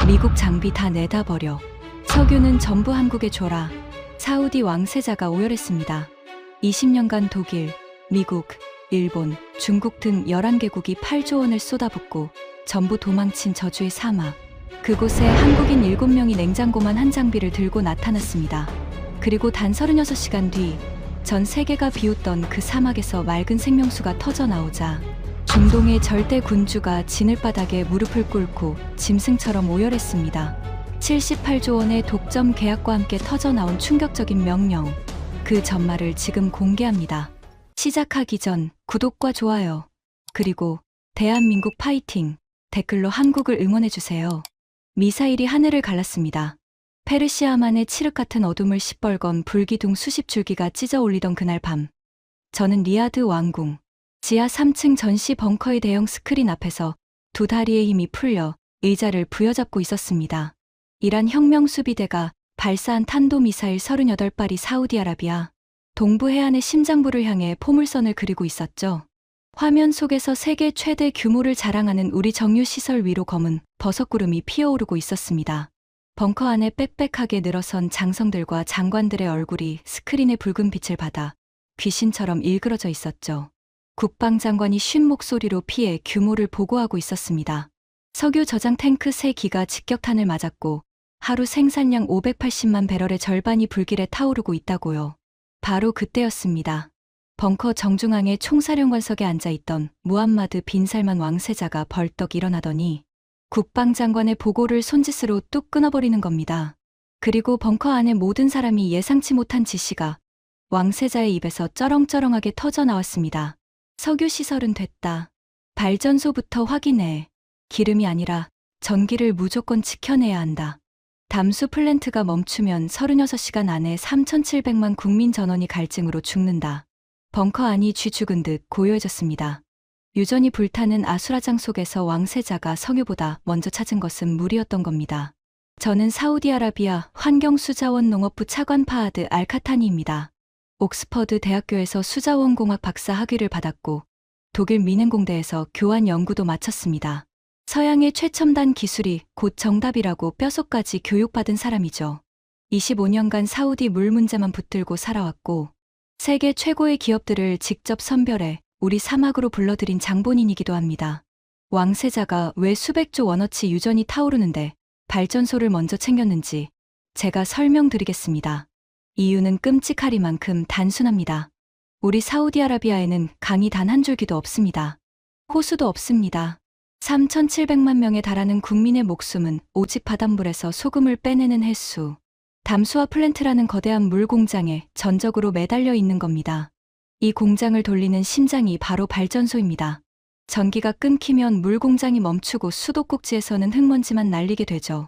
미국 장비 다 내다 버려. 석유는 전부 한국에 줘라. 사우디 왕세자가 오열했습니다. 20년간 독일, 미국, 일본, 중국 등 11개국이 8조 원을 쏟아붓고 전부 도망친 저주의 사막. 그곳에 한국인 7명이 냉장고만 한 장비를 들고 나타났습니다. 그리고 단 36시간 뒤 전 세계가 비웃던 그 사막에서 맑은 생명수가 터져 나오자 중동의 절대 군주가 진흙바닥에 무릎을 꿇고 짐승처럼 오열했습니다. 78조 원의 독점 계약과 함께 터져 나온 충격적인 명령. 그 전말을 지금 공개합니다. 시작하기 전 구독과 좋아요, 그리고 대한민국 파이팅 댓글로 한국을 응원해주세요. 미사일이 하늘을 갈랐습니다. 페르시아만의 칠흑 같은 어둠을 시뻘건 불기둥 수십 줄기가 찢어 올리던 그날 밤, 저는 리야드 왕궁 지하 3층 전시 벙커의 대형 스크린 앞에서 두 다리의 힘이 풀려 의자를 부여잡고 있었습니다. 이란 혁명수비대가 발사한 탄도미사일 38발이 사우디아라비아 동부 해안의 심장부를 향해 포물선을 그리고 있었죠. 화면 속에서 세계 최대 규모를 자랑하는 우리 정유시설 위로 검은 버섯구름이 피어오르고 있었습니다. 벙커 안에 빽빽하게 늘어선 장성들과 장관들의 얼굴이 스크린의 붉은 빛을 받아 귀신처럼 일그러져 있었죠. 국방장관이 쉰 목소리로 피해 규모를 보고하고 있었습니다. 석유 저장 탱크 3기가 직격탄을 맞았고 하루 생산량 580만 배럴의 절반이 불길에 타오르고 있다고요. 바로 그때였습니다. 벙커 정중앙에 총사령관석에 앉아있던 무함마드 빈 살만 왕세자가 벌떡 일어나더니 국방장관의 보고를 손짓으로 뚝 끊어버리는 겁니다. 그리고 벙커 안의 모든 사람이 예상치 못한 지시가 왕세자의 입에서 쩌렁쩌렁하게 터져 나왔습니다. 석유 시설은 됐다. 발전소부터 확인해. 기름이 아니라 전기를 무조건 지켜내야 한다. 담수 플랜트가 멈추면 36시간 안에 3,700만 국민 전원이 갈증으로 죽는다. 벙커 안이 쥐 죽은 듯 고요해졌습니다. 유전이 불타는 아수라장 속에서 왕세자가 석유보다 먼저 찾은 것은 물이었던 겁니다. 저는 사우디아라비아 환경수자원농업부 차관 파하드 알카타니입니다. 옥스퍼드 대학교에서 수자원공학 박사 학위를 받았고 독일 미넨공대에서 교환 연구도 마쳤습니다. 서양의 최첨단 기술이 곧 정답이라고 뼛속까지 교육받은 사람이죠. 25년간 사우디 물 문제만 붙들고 살아왔고 세계 최고의 기업들을 직접 선별해 우리 사막으로 불러들인 장본인이기도 합니다. 왕세자가 왜 수백조 원어치 유전이 타오르는데 발전소를 먼저 챙겼는지 제가 설명드리겠습니다. 이유는 끔찍하리만큼 단순합니다. 우리 사우디아라비아에는 강이 단 한 줄기도 없습니다. 호수도 없습니다. 3,700만 명에 달하는 국민의 목숨은 오직 바닷물에서 소금을 빼내는 횟수, 담수화 플랜트라는 거대한 물 공장에 전적으로 매달려 있는 겁니다. 이 공장을 돌리는 심장이 바로 발전소입니다. 전기가 끊기면 물 공장이 멈추고 수도꼭지에서는 흙먼지만 날리게 되죠.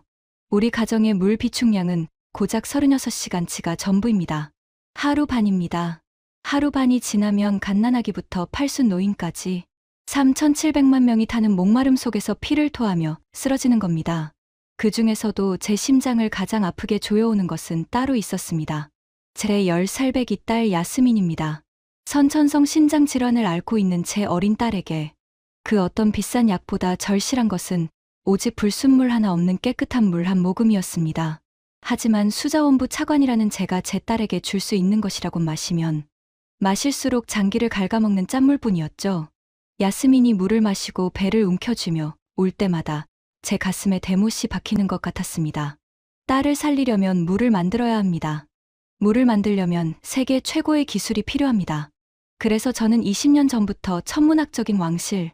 우리 가정의 물 비축량은 고작 36시간치가 전부입니다. 하루 반입니다. 하루 반이 지나면 갓난아기부터 팔순 노인까지 3,700만 명이 타는 목마름 속에서 피를 토하며 쓰러지는 겁니다. 그 중에서도 제 심장을 가장 아프게 조여오는 것은 따로 있었습니다. 제 10살배기 딸 야스민입니다. 선천성 신장 질환을 앓고 있는 제 어린 딸에게 그 어떤 비싼 약보다 절실한 것은 오직 불순물 하나 없는 깨끗한 물 한 모금이었습니다. 하지만 수자원부 차관이라는 제가 제 딸에게 줄 수 있는 것이라고 마시면 마실수록 장기를 갉아먹는 짠물뿐이었죠. 야스민이 물을 마시고 배를 움켜쥐며 울 때마다 제 가슴에 대못이 박히는 것 같았습니다. 딸을 살리려면 물을 만들어야 합니다. 물을 만들려면 세계 최고의 기술이 필요합니다. 그래서 저는 20년 전부터 천문학적인 왕실,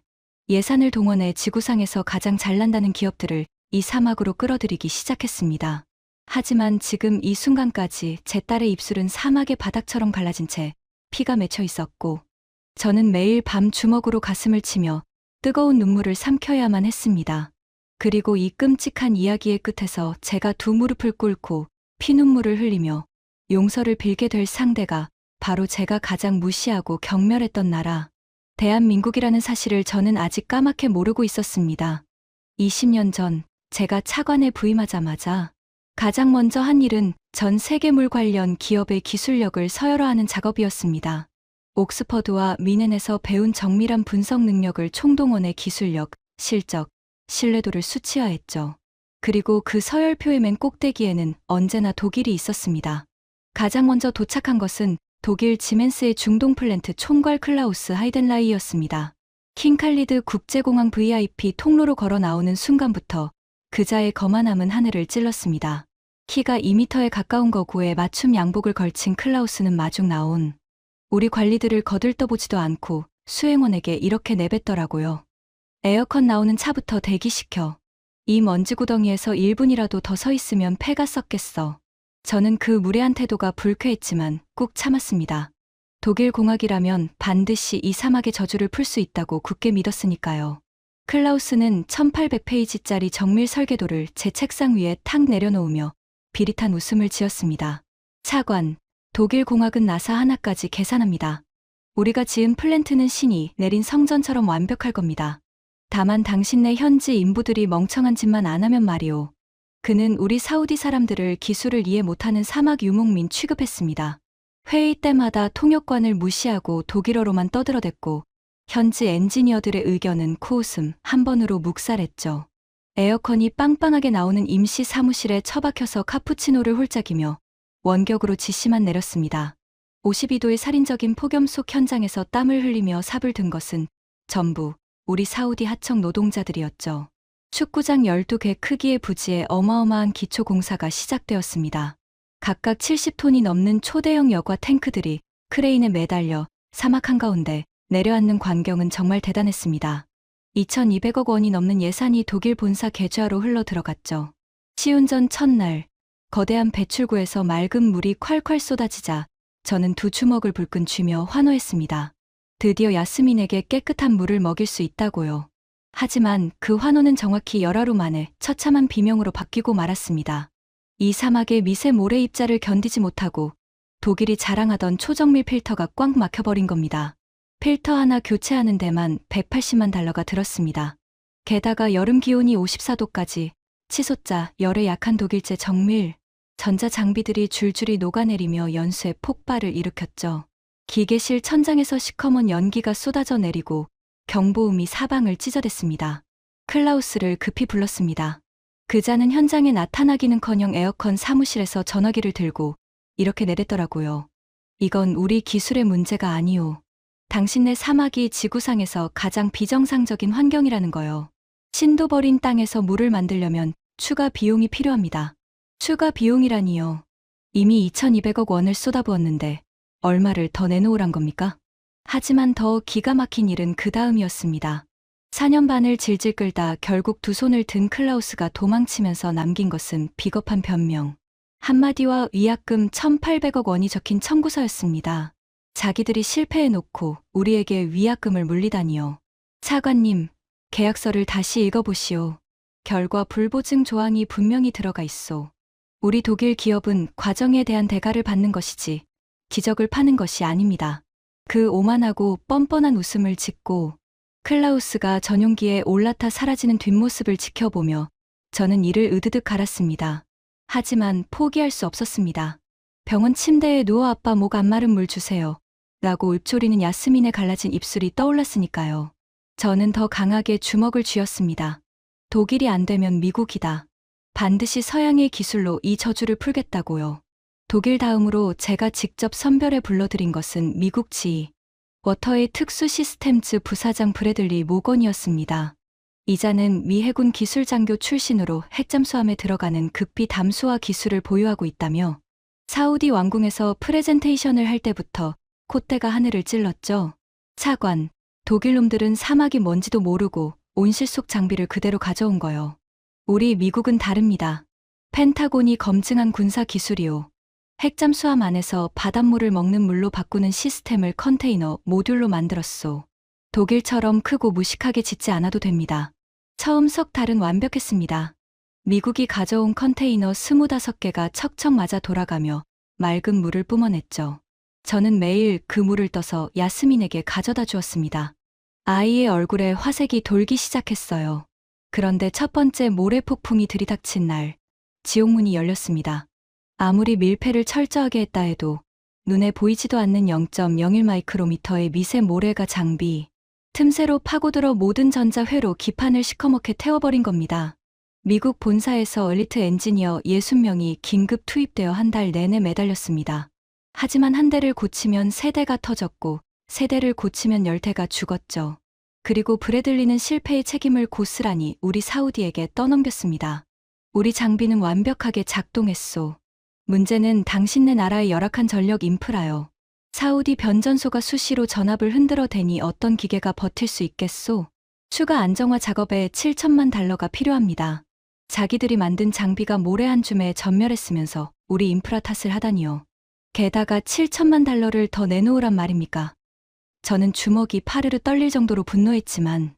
예산을 동원해 지구상에서 가장 잘난다는 기업들을 이 사막으로 끌어들이기 시작했습니다. 하지만 지금 이 순간까지 제 딸의 입술은 사막의 바닥처럼 갈라진 채 피가 맺혀 있었고 저는 매일 밤 주먹으로 가슴을 치며 뜨거운 눈물을 삼켜야만 했습니다. 그리고 이 끔찍한 이야기의 끝에서 제가 두 무릎을 꿇고 피눈물을 흘리며 용서를 빌게 될 상대가 바로 제가 가장 무시하고 경멸했던 나라, 대한민국이라는 사실을 저는 아직 까맣게 모르고 있었습니다. 20년 전 제가 차관에 부임하자마자 가장 먼저 한 일은 전 세계물 관련 기업의 기술력을 서열화하는 작업이었습니다. 옥스퍼드와 미넨에서 배운 정밀한 분석 능력을 총동원해 기술력, 실적, 신뢰도를 수치화했죠. 그리고 그 서열표의 맨 꼭대기에는 언제나 독일이 있었습니다. 가장 먼저 도착한 것은 독일 지멘스의 중동 플랜트 총괄 클라우스 하이덴라이였습니다. 킹칼리드 국제공항 VIP 통로로 걸어 나오는 순간부터 그자의 거만함은 하늘을 찔렀습니다. 키가 2m에 가까운 거구에 맞춤 양복을 걸친 클라우스는 마중 나온 우리 관리들을 거들떠보지도 않고 수행원에게 이렇게 내뱉더라고요. 에어컨 나오는 차부터 대기시켜. 이 먼지 구덩이에서 1분이라도 더 서 있으면 폐가 썩겠어. 저는 그 무례한 태도가 불쾌했지만 꾹 참았습니다. 독일 공학이라면 반드시 이 사막의 저주를 풀 수 있다고 굳게 믿었으니까요. 클라우스는 1800페이지짜리 정밀 설계도를 제 책상 위에 탁 내려놓으며 비릿한 웃음을 지었습니다. 차관, 독일 공학은 나사 하나까지 계산합니다. 우리가 지은 플랜트는 신이 내린 성전처럼 완벽할 겁니다. 다만 당신네 현지 인부들이 멍청한 짓만 안 하면 말이오. 그는 우리 사우디 사람들을 기술을 이해 못하는 사막 유목민 취급했습니다. 회의 때마다 통역관을 무시하고 독일어로만 떠들어댔고 현지 엔지니어들의 의견은 코웃음 한 번으로 묵살했죠. 에어컨이 빵빵하게 나오는 임시 사무실에 처박혀서 카푸치노를 홀짝이며 원격으로 지시만 내렸습니다. 52도의 살인적인 폭염 속 현장에서 땀을 흘리며 삽을 든 것은 전부 우리 사우디 하청 노동자들이었죠. 축구장 12개 크기의 부지에 어마어마한 기초 공사가 시작되었습니다. 각각 70톤이 넘는 초대형 여과 탱크들이 크레인에 매달려 사막 한가운데 내려앉는 광경은 정말 대단했습니다. 2,200억 원이 넘는 예산이 독일 본사 계좌로 흘러 들어갔죠. 시운전 첫날, 거대한 배출구에서 맑은 물이 콸콸 쏟아지자 저는 두 주먹을 불끈 쥐며 환호했습니다. 드디어 야스민에게 깨끗한 물을 먹일 수 있다고요. 하지만 그 환호는 정확히 열하루 만에 처참한 비명으로 바뀌고 말았습니다. 이 사막의 미세 모래 입자를 견디지 못하고 독일이 자랑하던 초정밀 필터가 꽉 막혀버린 겁니다. 필터 하나 교체하는 데만 180만 달러가 들었습니다. 게다가 여름 기온이 54도까지 치솟자 열에 약한 독일제 정밀 전자장비들이 줄줄이 녹아내리며 연쇄 폭발을 일으켰죠. 기계실 천장에서 시커먼 연기가 쏟아져 내리고 경보음이 사방을 찢어댔습니다. 클라우스를 급히 불렀습니다. 그자는 현장에 나타나기는커녕 에어컨 사무실에서 전화기를 들고 이렇게 내뱉더라고요. 이건 우리 기술의 문제가 아니오. 당신네 사막이 지구상에서 가장 비정상적인 환경이라는 거요. 신도 버린 땅에서 물을 만들려면 추가 비용이 필요합니다. 추가 비용이라니요. 이미 2,200억 원을 쏟아부었는데 얼마를 더 내놓으란 겁니까? 하지만 더 기가 막힌 일은 그 다음이었습니다. 4년 반을 질질 끌다 결국 두 손을 든 클라우스가 도망치면서 남긴 것은 비겁한 변명. 한마디와 위약금 1,800억 원이 적힌 청구서였습니다. 자기들이 실패해놓고 우리에게 위약금을 물리다니요. 차관님, 계약서를 다시 읽어보시오. 결과 불보증 조항이 분명히 들어가 있소. 우리 독일 기업은 과정에 대한 대가를 받는 것이지 기적을 파는 것이 아닙니다. 그 오만하고 뻔뻔한 웃음을 짓고 클라우스가 전용기에 올라타 사라지는 뒷모습을 지켜보며 저는 이를 으드득 갈았습니다. 하지만 포기할 수 없었습니다. 병원 침대에 누워 아빠 목 안 마른 물 주세요. 라고 읊조리는 야스민의 갈라진 입술이 떠올랐으니까요. 저는 더 강하게 주먹을 쥐었습니다. 독일이 안 되면 미국이다. 반드시 서양의 기술로 이 저주를 풀겠다고요. 독일 다음으로 제가 직접 선별해 불러들인 것은 미국 지 워터의 특수 시스템즈 부사장 브래들리 모건이었습니다. 이자는 미 해군 기술장교 출신으로 핵잠수함에 들어가는 극비 담수화 기술을 보유하고 있다며 사우디 왕궁에서 프레젠테이션을 할 때부터 콧대가 하늘을 찔렀죠. 차관, 독일 놈들은 사막이 뭔지도 모르고 온실 속 장비를 그대로 가져온 거요. 우리 미국은 다릅니다. 펜타곤이 검증한 군사 기술이요. 핵잠수함 안에서 바닷물을 먹는 물로 바꾸는 시스템을 컨테이너 모듈로 만들었소. 독일처럼 크고 무식하게 짓지 않아도 됩니다. 처음 석달은 완벽했습니다. 미국이 가져온 컨테이너 25개가 척척 맞아 돌아가며 맑은 물을 뿜어냈죠. 저는 매일 그 물을 떠서 야스민에게 가져다 주었습니다. 아이의 얼굴에 화색이 돌기 시작했어요. 그런데 첫 번째 모래 폭풍이 들이닥친 날, 지옥문이 열렸습니다. 아무리 밀폐를 철저하게 했다 해도 눈에 보이지도 않는 0.01 마이크로미터의 미세 모래가 장비, 틈새로 파고들어 모든 전자회로 기판을 시커멓게 태워버린 겁니다. 미국 본사에서 엘리트 엔지니어 60명이 긴급 투입되어 한 달 내내 매달렸습니다. 하지만 한 대를 고치면 세 대가 터졌고 세 대를 고치면 10대가 죽었죠. 그리고 브래들리는 실패의 책임을 고스란히 우리 사우디에게 떠넘겼습니다. 우리 장비는 완벽하게 작동했소. 문제는 당신네 나라의 열악한 전력 인프라요. 사우디 변전소가 수시로 전압을 흔들어 대니 어떤 기계가 버틸 수 있겠소? 추가 안정화 작업에 7천만 달러가 필요합니다. 자기들이 만든 장비가 모래 한 줌에 전멸했으면서 우리 인프라 탓을 하다니요. 게다가 7천만 달러를 더 내놓으란 말입니까? 저는 주먹이 파르르 떨릴 정도로 분노했지만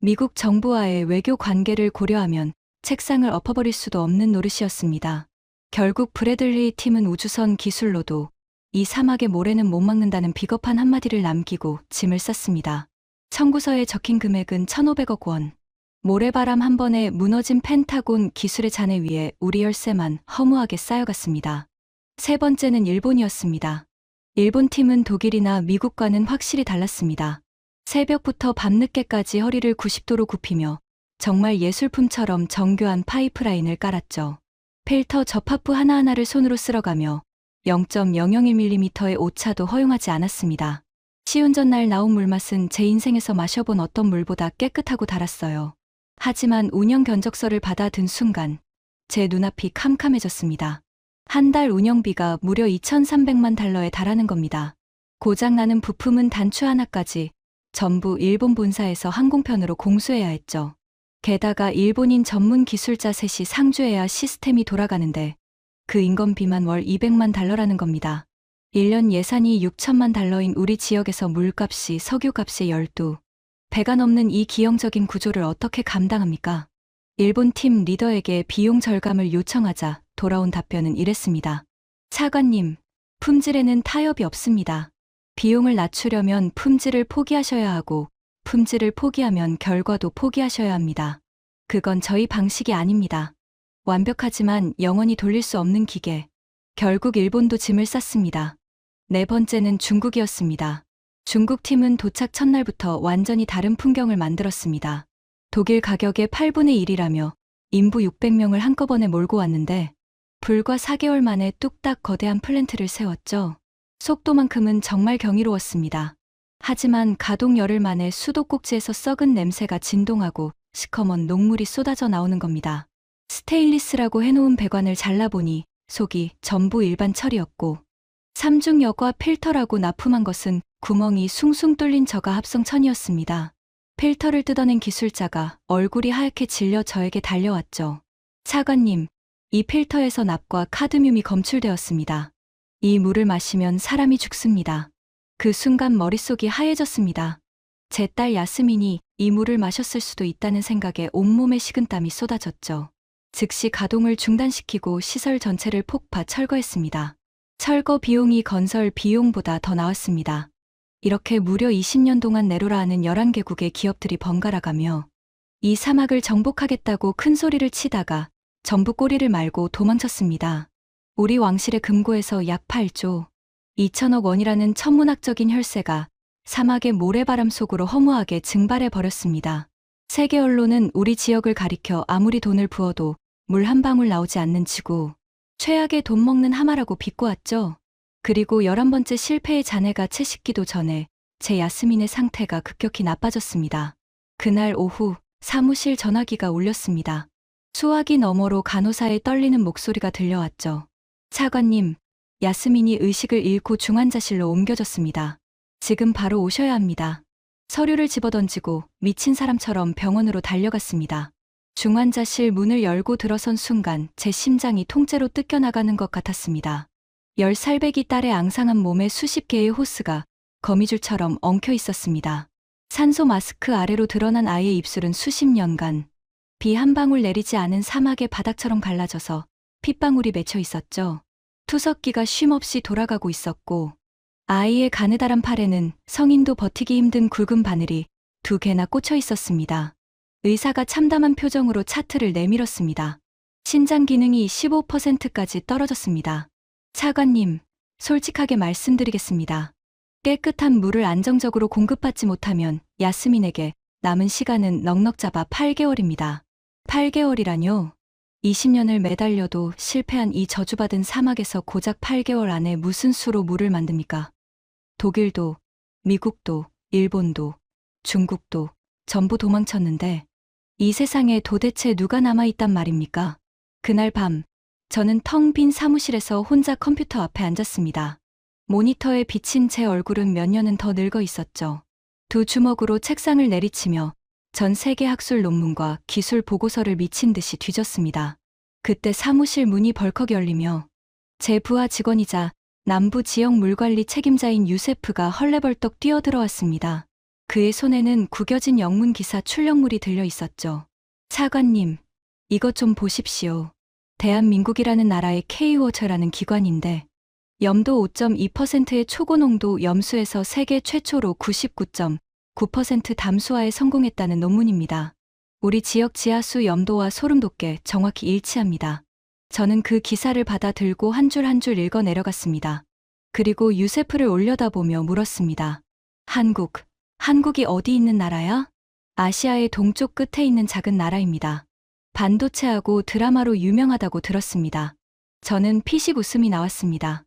미국 정부와의 외교 관계를 고려하면 책상을 엎어버릴 수도 없는 노릇이었습니다. 결국 브래들리 팀은 우주선 기술로도 이 사막의 모래는 못 막는다는 비겁한 한마디를 남기고 짐을 쌌습니다. 청구서에 적힌 금액은 1,500억 원. 모래바람 한 번에 무너진 펜타곤 기술의 잔해 위에 우리 열쇠만 허무하게 쌓여갔습니다. 세 번째는 일본이었습니다. 일본 팀은 독일이나 미국과는 확실히 달랐습니다. 새벽부터 밤늦게까지 허리를 90도로 굽히며 정말 예술품처럼 정교한 파이프라인을 깔았죠. 필터 접합부 하나하나를 손으로 쓸어가며 0.001mm의 오차도 허용하지 않았습니다. 시운전 날 나온 물맛은 제 인생에서 마셔본 어떤 물보다 깨끗하고 달았어요. 하지만 운영 견적서를 받아든 순간 제 눈앞이 캄캄해졌습니다. 한 달 운영비가 무려 2,300만 달러에 달하는 겁니다. 고장나는 부품은 단추 하나까지 전부 일본 본사에서 항공편으로 공수해야 했죠. 게다가 일본인 전문 기술자 셋이 상주해야 시스템이 돌아가는데 그 인건비만 월 200만 달러라는 겁니다. 1년 예산이 6천만 달러인 우리 지역에서 물값이 석유값의 12배가 넘는 이 기형적인 구조를 어떻게 감당합니까? 일본 팀 리더에게 비용 절감을 요청하자 돌아온 답변은 이랬습니다. 차관님, 품질에는 타협이 없습니다. 비용을 낮추려면 품질을 포기하셔야 하고 품질을 포기하면 결과도 포기하셔야 합니다. 그건 저희 방식이 아닙니다. 완벽하지만 영원히 돌릴 수 없는 기계. 결국 일본도 짐을 쌌습니다. 네 번째는 중국이었습니다. 중국 팀은 도착 첫날부터 완전히 다른 풍경을 만들었습니다. 독일 가격의 8분의 1이라며 인부 600명을 한꺼번에 몰고 왔는데 불과 4개월 만에 뚝딱 거대한 플랜트를 세웠죠. 속도만큼은 정말 경이로웠습니다. 하지만 가동 열흘 만에 수도꼭지에서 썩은 냄새가 진동하고 시커먼 녹물이 쏟아져 나오는 겁니다. 스테인리스라고 해놓은 배관을 잘라보니 속이 전부 일반 철이었고 삼중 여과 필터라고 납품한 것은 구멍이 숭숭 뚫린 저가 합성천이었습니다. 필터를 뜯어낸 기술자가 얼굴이 하얗게 질려 저에게 달려왔죠. 차관님, 이 필터에서 납과 카드뮴이 검출되었습니다. 이 물을 마시면 사람이 죽습니다. 그 순간 머릿속이 하얘졌습니다. 제 딸 야스민이 이 물을 마셨을 수도 있다는 생각에 온몸에 식은땀이 쏟아졌죠. 즉시 가동을 중단시키고 시설 전체를 폭파 철거했습니다. 철거 비용이 건설 비용보다 더 나왔습니다. 이렇게 무려 20년 동안 네로라 하는 11개국의 기업들이 번갈아가며 이 사막을 정복하겠다고 큰 소리를 치다가 전부 꼬리를 말고 도망쳤습니다. 우리 왕실의 금고에서 약 8조 2천억 원이라는 천문학적인 혈세가 사막의 모래바람 속으로 허무하게 증발해 버렸습니다. 세계 언론은 우리 지역을 가리켜 아무리 돈을 부어도 물 한 방울 나오지 않는 지구, 최악의 돈 먹는 하마라고 비꼬았죠. 그리고 11번째 실패의 잔해가 채 식기도 전에 제 야스민의 상태가 급격히 나빠졌습니다. 그날 오후 사무실 전화기가 울렸습니다. 수화기 너머로 간호사의 떨리는 목소리가 들려왔죠. 차관님, 야스민이 의식을 잃고 중환자실로 옮겨졌습니다. 지금 바로 오셔야 합니다. 서류를 집어던지고 미친 사람처럼 병원으로 달려갔습니다. 중환자실 문을 열고 들어선 순간 제 심장이 통째로 뜯겨나가는 것 같았습니다. 10살배기 딸의 앙상한 몸에 수십 개의 호스가 거미줄처럼 엉켜 있었습니다. 산소 마스크 아래로 드러난 아이의 입술은 수십 년간 비 한 방울 내리지 않은 사막의 바닥처럼 갈라져서 핏방울이 맺혀 있었죠. 투석기가 쉼없이 돌아가고 있었고 아이의 가느다란 팔에는 성인도 버티기 힘든 굵은 바늘이 2개나 꽂혀 있었습니다. 의사가 참담한 표정으로 차트를 내밀었습니다. 신장 기능이 15%까지 떨어졌습니다. 차관님, 솔직하게 말씀드리겠습니다. 깨끗한 물을 안정적으로 공급받지 못하면 야스민에게 남은 시간은 넉넉 잡아 8개월입니다. 8개월이라뇨? 20년을 매달려도 실패한 이 저주받은 사막에서 고작 8개월 안에 무슨 수로 물을 만듭니까? 독일도, 미국도, 일본도, 중국도 전부 도망쳤는데 이 세상에 도대체 누가 남아있단 말입니까? 그날 밤, 저는 텅 빈 사무실에서 혼자 컴퓨터 앞에 앉았습니다. 모니터에 비친 제 얼굴은 몇 년은 더 늙어 있었죠. 두 주먹으로 책상을 내리치며 전 세계 학술 논문과 기술 보고서를 미친 듯이 뒤졌습니다. 그때 사무실 문이 벌컥 열리며 제 부하 직원이자 남부 지역 물관리 책임자인 유세프가 헐레벌떡 뛰어들어왔습니다. 그의 손에는 구겨진 영문 기사 출력물이 들려 있었죠. 차관님, 이것 좀 보십시오. 대한민국이라는 나라의 K워터라는 기관인데 염도 5.2%의 초고농도 염수에서 세계 최초로 99.9% 담수화에 성공했다는 논문입니다. 우리 지역 지하수 염도와 소름 돋게 정확히 일치합니다. 저는 그 기사를 받아 들고 한 줄 한 줄 읽어 내려갔습니다. 그리고 유세프를 올려다보며 물었습니다. 한국이 어디 있는 나라야? 아시아의 동쪽 끝에 있는 작은 나라입니다. 반도체하고 드라마로 유명하다고 들었습니다. 저는 피식 웃음이 나왔습니다.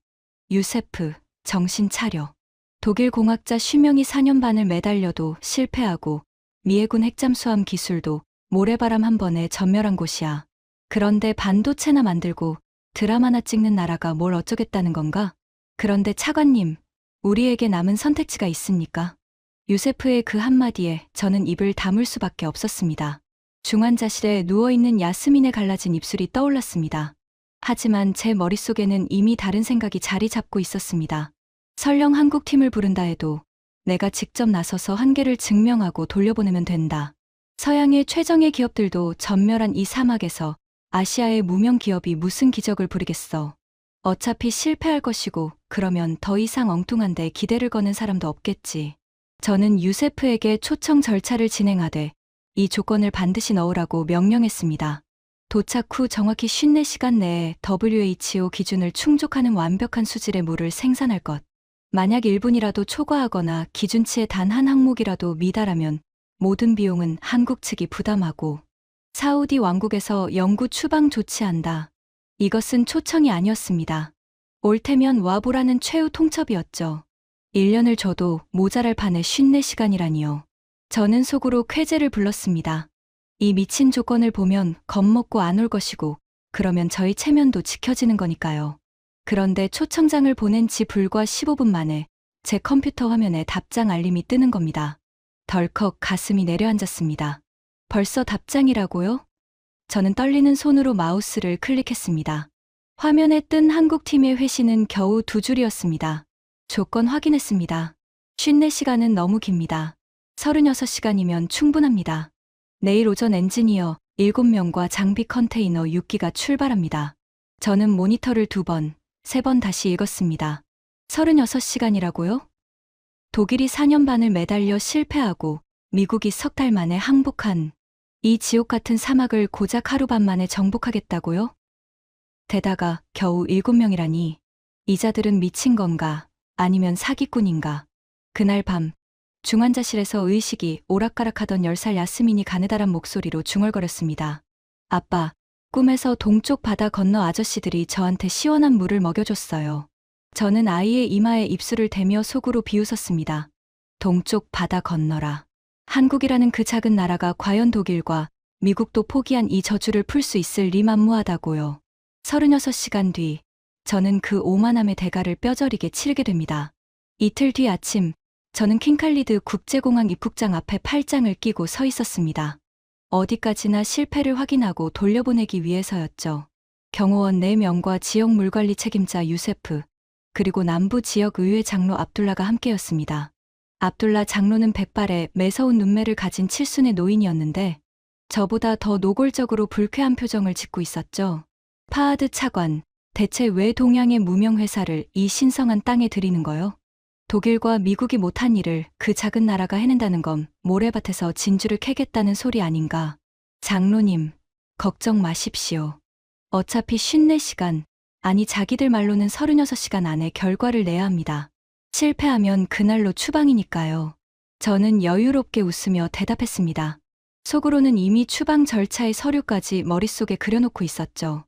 유세프, 정신 차려. 독일 공학자 슈명이 4년 반을 매달려도 실패하고 미해군 핵잠수함 기술도 모래바람 한 번에 전멸한 곳이야. 그런데 반도체나 만들고 드라마나 찍는 나라가 뭘 어쩌겠다는 건가? 그런데 차관님, 우리에게 남은 선택지가 있습니까? 유세프의 그 한마디에 저는 입을 다물 수밖에 없었습니다. 중환자실에 누워있는 야스민의 갈라진 입술이 떠올랐습니다. 하지만 제 머릿속에는 이미 다른 생각이 자리 잡고 있었습니다. 설령 한국팀을 부른다 해도 내가 직접 나서서 한계를 증명하고 돌려보내면 된다. 서양의 최정예 기업들도 전멸한 이 사막에서 아시아의 무명 기업이 무슨 기적을 부리겠어. 어차피 실패할 것이고 그러면 더 이상 엉뚱한데 기대를 거는 사람도 없겠지. 저는 유세프에게 초청 절차를 진행하되 이 조건을 반드시 넣으라고 명령했습니다. 도착 후 정확히 54시간 내에 WHO 기준을 충족하는 완벽한 수질의 물을 생산할 것. 만약 1분이라도 초과하거나 기준치의 단 한 항목이라도 미달하면 모든 비용은 한국 측이 부담하고 사우디 왕국에서 영구 추방 조치한다. 이것은 초청이 아니었습니다. 옳테면 와보라는 최후 통첩이었죠. 1년을 줘도 모자랄 판에 54시간이라니요. 저는 속으로 쾌재를 불렀습니다. 이 미친 조건을 보면 겁먹고 안 올 것이고 그러면 저희 체면도 지켜지는 거니까요. 그런데 초청장을 보낸 지 불과 15분 만에 제 컴퓨터 화면에 답장 알림이 뜨는 겁니다. 덜컥 가슴이 내려앉았습니다. 벌써 답장이라고요? 저는 떨리는 손으로 마우스를 클릭했습니다. 화면에 뜬 한국팀의 회신은 겨우 2줄이었습니다. 조건 확인했습니다. 54시간은 너무 깁니다. 36시간이면 충분합니다. 내일 오전 엔지니어 7명과 장비 컨테이너 6기가 출발합니다. 저는 모니터를 2번, 3번 다시 읽었습니다. 36시간이라고요? 독일이 4년 반을 매달려 실패하고 미국이 석 달 만에 항복한 이 지옥 같은 사막을 고작 하루 반 만에 정복하겠다고요? 게다가 겨우 7명이라니 이 자들은 미친 건가 아니면 사기꾼인가. 그날 밤 중환자실에서 의식이 오락가락하던 10살 야스민이 가느다란 목소리로 중얼거렸습니다. 아빠, 꿈에서 동쪽 바다 건너 아저씨들이 저한테 시원한 물을 먹여줬어요. 저는 아이의 이마에 입술을 대며 속으로 비웃었습니다. 동쪽 바다 건너라. 한국이라는 그 작은 나라가 과연 독일과 미국도 포기한 이 저주를 풀 수 있을 리 만무하다고요. 36시간 뒤 저는 그 오만함의 대가를 뼈저리게 치르게 됩니다. 이틀 뒤 아침 저는 킹칼리드 국제공항 입국장 앞에 팔짱을 끼고 서 있었습니다. 어디까지나 실패를 확인하고 돌려보내기 위해서였죠. 경호원 4명과 지역 물관리 책임자 유세프, 그리고 남부 지역 의회 장로 압둘라가 함께였습니다. 압둘라 장로는 백발에 매서운 눈매를 가진 칠순의 노인이었는데 저보다 더 노골적으로 불쾌한 표정을 짓고 있었죠. 파하드 차관, 대체 왜 동양의 무명 회사를 이 신성한 땅에 들이는 거요? 독일과 미국이 못한 일을 그 작은 나라가 해낸다는 건 모래밭에서 진주를 캐겠다는 소리 아닌가. 장로님, 걱정 마십시오. 어차피 54시간, 아니 자기들 말로는 36시간 안에 결과를 내야 합니다. 실패하면 그날로 추방이니까요. 저는 여유롭게 웃으며 대답했습니다. 속으로는 이미 추방 절차의 서류까지 머릿속에 그려놓고 있었죠.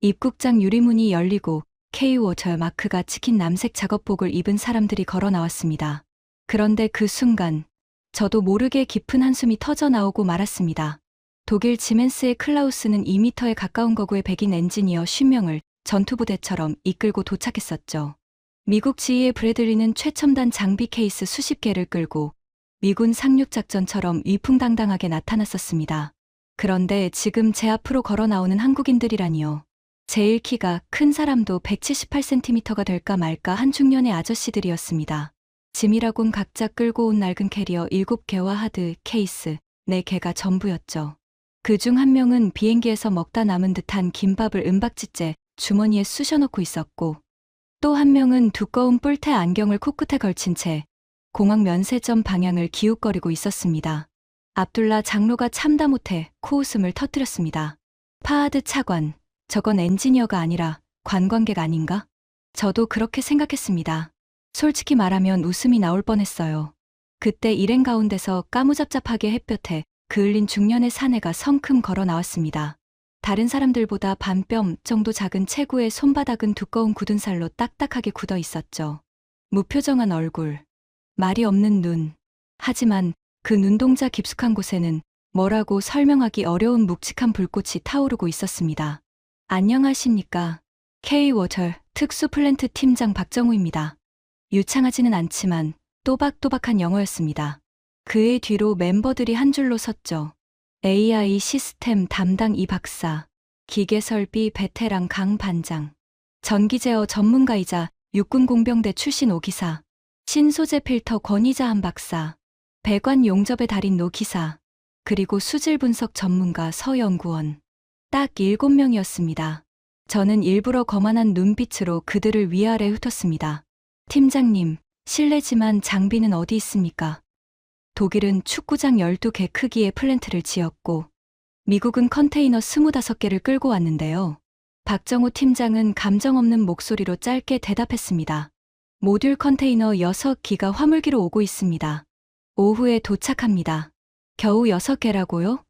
입국장 유리문이 열리고 K-워터 마크가 찍힌 남색 작업복을 입은 사람들이 걸어 나왔습니다. 그런데 그 순간 저도 모르게 깊은 한숨이 터져 나오고 말았습니다. 독일 지멘스의 클라우스는 2m에 가까운 거구의 백인 엔지니어 50명을 전투부대처럼 이끌고 도착했었죠. 미국 지휘의 브래들리는 최첨단 장비 케이스 수십 개를 끌고 미군 상륙작전처럼 위풍당당하게 나타났었습니다. 그런데 지금 제 앞으로 걸어 나오는 한국인들이라니요. 제일 키가 큰 사람도 178cm가 될까 말까 한 중년의 아저씨들이었습니다. 짐이라곤 각자 끌고 온 낡은 캐리어 7개와 하드 케이스 4개가 전부였죠. 그중 한 명은 비행기에서 먹다 남은 듯한 김밥을 은박지째 주머니에 쑤셔넣고 있었고, 또 한 명은 두꺼운 뿔테 안경을 코끝에 걸친 채 공항 면세점 방향을 기웃거리고 있었습니다. 압둘라 장로가 참다 못해 코웃음을 터뜨렸습니다. 파하드 차관, 저건 엔지니어가 아니라 관광객 아닌가? 저도 그렇게 생각했습니다. 솔직히 말하면 웃음이 나올 뻔했어요. 그때 일행 가운데서 까무잡잡하게 햇볕에 그을린 중년의 사내가 성큼 걸어 나왔습니다. 다른 사람들보다 반뼘 정도 작은 체구의 손바닥은 두꺼운 굳은 살로 딱딱하게 굳어 있었죠. 무표정한 얼굴, 말이 없는 눈. 하지만 그 눈동자 깊숙한 곳에는 뭐라고 설명하기 어려운 묵직한 불꽃이 타오르고 있었습니다. 안녕하십니까. K-워터 특수 플랜트 팀장 박정우입니다. 유창하지는 않지만 또박또박한 영어였습니다. 그의 뒤로 멤버들이 한 줄로 섰죠. AI 시스템 담당 이 박사, 기계설비 베테랑 강 반장, 전기제어 전문가이자 육군 공병대 출신 오 기사, 신소재 필터 권위자 한 박사, 배관 용접의 달인 노 기사, 그리고 수질 분석 전문가 서 연구원. 딱 7명이었습니다. 저는 일부러 거만한 눈빛으로 그들을 위아래 훑었습니다. 팀장님, 실례지만 장비는 어디 있습니까? 독일은 축구장 12개 크기의 플랜트를 지었고 미국은 컨테이너 25개를 끌고 왔는데요. 박정우 팀장은 감정 없는 목소리로 짧게 대답했습니다. 모듈 컨테이너 6기가 화물기로 오고 있습니다. 오후에 도착합니다. 겨우 6개라고요?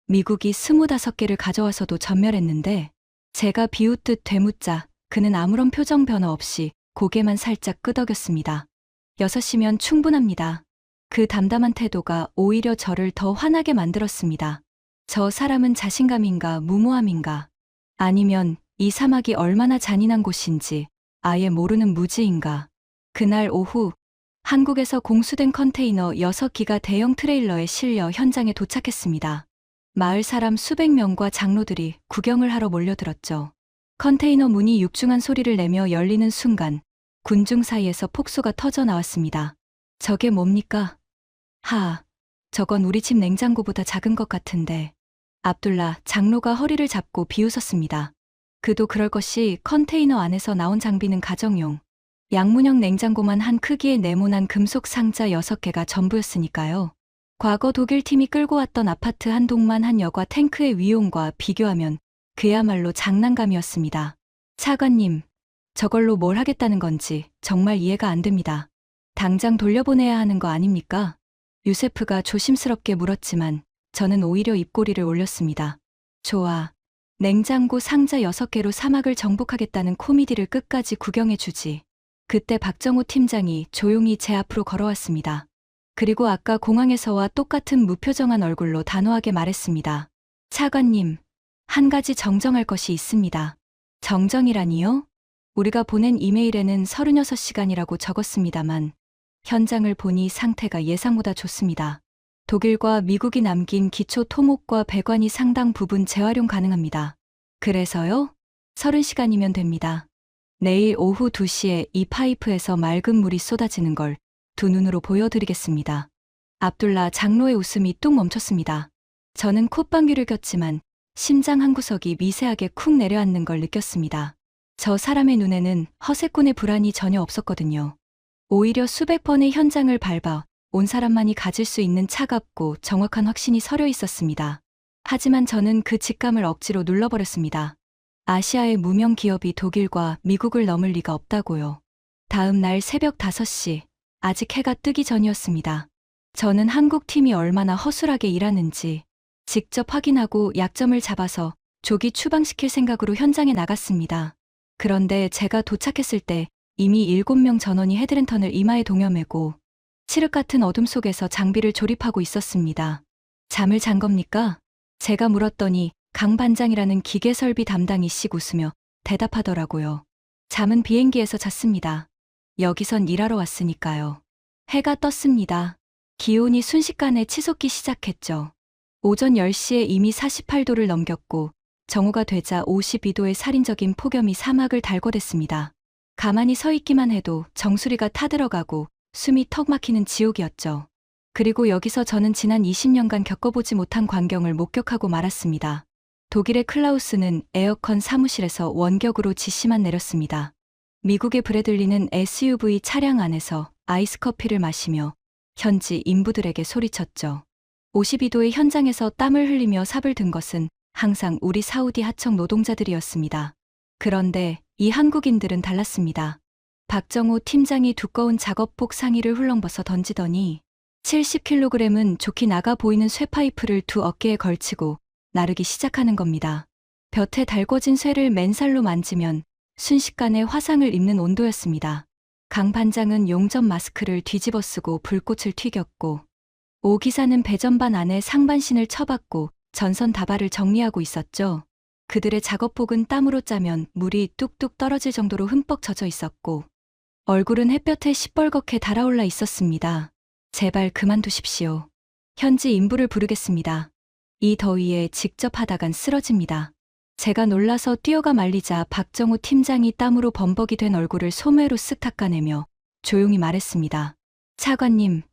미국이 25개를 가져와서도 전멸했는데 제가 비웃듯 되묻자 그는 아무런 표정 변화 없이 고개만 살짝 끄덕였습니다. 6이면 충분합니다. 그 담담한 태도가 오히려 저를 더 화나게 만들었습니다. 저 사람은 자신감인가 무모함인가, 아니면 이 사막이 얼마나 잔인한 곳인지 아예 모르는 무지인가. 그날 오후 한국에서 공수된 컨테이너 6기가 대형 트레일러에 실려 현장에 도착했습니다. 마을 사람 수백 명과 장로들이 구경을 하러 몰려들었죠. 컨테이너 문이 육중한 소리를 내며 열리는 순간 군중 사이에서 폭소가 터져 나왔습니다. 저게 뭡니까? 저건 우리 집 냉장고보다 작은 것 같은데. 압둘라 장로가 허리를 잡고 비웃었습니다. 그도 그럴 것이 컨테이너 안에서 나온 장비는 가정용. 양문형 냉장고만 한 크기의 네모난 금속 상자 6개가 전부였으니까요. 과거 독일 팀이 끌고 왔던 아파트 한 동만 한 여과 탱크의 위용과 비교하면 그야말로 장난감이었습니다. 차관님, 저걸로 뭘 하겠다는 건지 정말 이해가 안 됩니다. 당장 돌려보내야 하는 거 아닙니까? 유세프가 조심스럽게 물었지만 저는 오히려 입꼬리를 올렸습니다. 좋아. 냉장고 상자 6개로 사막을 정복하겠다는 코미디를 끝까지 구경해주지. 그때 박정우 팀장이 조용히 제 앞으로 걸어왔습니다. 그리고 아까 공항에서와 똑같은 무표정한 얼굴로 단호하게 말했습니다. 차관님, 한 가지 정정할 것이 있습니다. 정정이라니요? 우리가 보낸 이메일에는 36시간이라고 적었습니다만 현장을 보니 상태가 예상보다 좋습니다. 독일과 미국이 남긴 기초 토목과 배관이 상당 부분 재활용 가능합니다. 그래서요? 30시간이면 됩니다. 내일 오후 2시에 이 파이프에서 맑은 물이 쏟아지는 걸 두 눈으로 보여드리겠습니다. 압둘라 장로의 웃음이 뚝 멈췄습니다. 저는 콧방귀를 꼈지만 심장 한 구석이 미세하게 쿵 내려앉는 걸 느꼈습니다. 저 사람의 눈에는 허세꾼의 불안이 전혀 없었거든요. 오히려 수백 번의 현장을 밟아 온 사람만이 가질 수 있는 차갑고 정확한 확신이 서려 있었습니다. 하지만 저는 그 직감을 억지로 눌러버렸습니다. 아시아의 무명 기업이 독일과 미국을 넘을 리가 없다고요. 다음 날 새벽 5시, 아직 해가 뜨기 전이었습니다. 저는 한국 팀이 얼마나 허술하게 일하는지, 직접 확인하고 약점을 잡아서 조기 추방시킬 생각으로 현장에 나갔습니다. 그런데 제가 도착했을 때 이미 7명 전원이 헤드랜턴을 이마에 동여매고 칠흑 같은 어둠 속에서 장비를 조립하고 있었습니다. 잠을 잔 겁니까? 제가 물었더니 강 반장이라는 기계설비 담당이 씩 웃으며 대답하더라고요. 잠은 비행기에서 잤습니다. 여기선 일하러 왔으니까요. 해가 떴습니다. 기온이 순식간에 치솟기 시작했죠. 오전 10시에 이미 48도를 넘겼고 정오가 되자 52도의 살인적인 폭염이 사막을 달궈댔습니다. 가만히 서 있기만 해도 정수리가 타들어가고 숨이 턱 막히는 지옥이었죠. 그리고 여기서 저는 지난 20년간 겪어보지 못한 광경을 목격하고 말았습니다. 독일의 클라우스는 에어컨 사무실에서 원격으로 지시만 내렸습니다. 미국의 브래들리는 SUV 차량 안에서 아이스 커피를 마시며 현지 인부들에게 소리쳤죠. 52도의 현장에서 땀을 흘리며 삽을 든 것은 항상 우리 사우디 하청 노동자들이었습니다. 그런데 이 한국인들은 달랐습니다. 박정호 팀장이 두꺼운 작업복 상의를 훌렁벗어 던지더니 70kg은 좋게 나가 보이는 쇠파이프를 두 어깨에 걸치고 나르기 시작하는 겁니다. 볕에 달궈진 쇠를 맨살로 만지면 순식간에 화상을 입는 온도였습니다. 강 반장은 용접 마스크를 뒤집어 쓰고 불꽃을 튀겼고 오 기사는 배전반 안에 상반신을 쳐박고 전선 다발을 정리하고 있었죠. 그들의 작업복은 땀으로 짜면 물이 뚝뚝 떨어질 정도로 흠뻑 젖어 있었고 얼굴은 햇볕에 시뻘겋게 달아올라 있었습니다. 제발 그만두십시오. 현지 인부를 부르겠습니다. 이 더위에 직접 하다간 쓰러집니다. 제가 놀라서 뛰어가 말리자 박정호 팀장이 땀으로 범벅이 된 얼굴을 소매로 쓱 닦아내며 조용히 말했습니다. 차관님,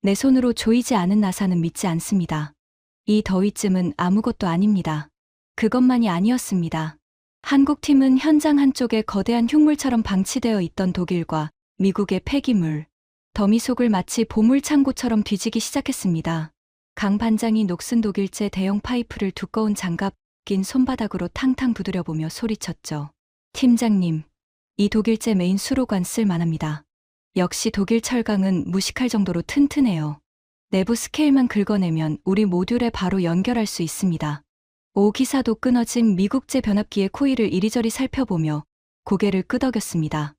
내 손으로 조이지 않은 나사는 믿지 않습니다. 이 더위쯤은 아무것도 아닙니다. 그것만이 아니었습니다. 한국팀은 현장 한쪽에 거대한 흉물처럼 방치되어 있던 독일과 미국의 폐기물, 더미 속을 마치 보물 창고처럼 뒤지기 시작했습니다. 강 반장이 녹슨 독일제 대형 파이프를 두꺼운 장갑 낀 손바닥으로 탕탕 두드려보며 소리쳤죠. 팀장님, 이 독일제 메인 수로관 쓸만합니다. 역시 독일 철강은 무식할 정도로 튼튼해요. 내부 스케일만 긁어내면 우리 모듈에 바로 연결할 수 있습니다. 오 기사도 끊어진 미국제 변압기의 코일을 이리저리 살펴보며 고개를 끄덕였습니다.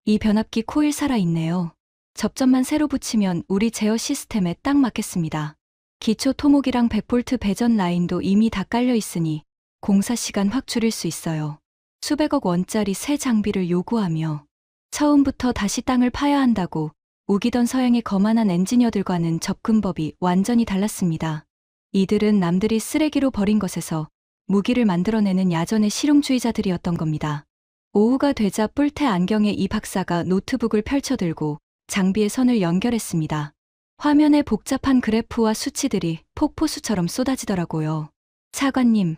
이 변압기 코일 살아있네요. 접점만 새로 붙이면 우리 제어 시스템에 딱 맞겠습니다. 기초 토목이랑 100V 배전 라인도 이미 다 깔려 있으니 공사 시간 확 줄일 수 있어요. 수백억 원짜리 새 장비를 요구하며 처음부터 다시 땅을 파야 한다고 우기던 서양의 거만한 엔지니어들과는 접근법이 완전히 달랐습니다. 이들은 남들이 쓰레기로 버린 것에서 무기를 만들어내는 야전의 실용주의자들이었던 겁니다. 오후가 되자 뿔테 안경의 이 박사가 노트북을 펼쳐들고 장비의 선을 연결했습니다. 화면에 복잡한 그래프와 수치들이 폭포수처럼 쏟아지더라고요. 차관님,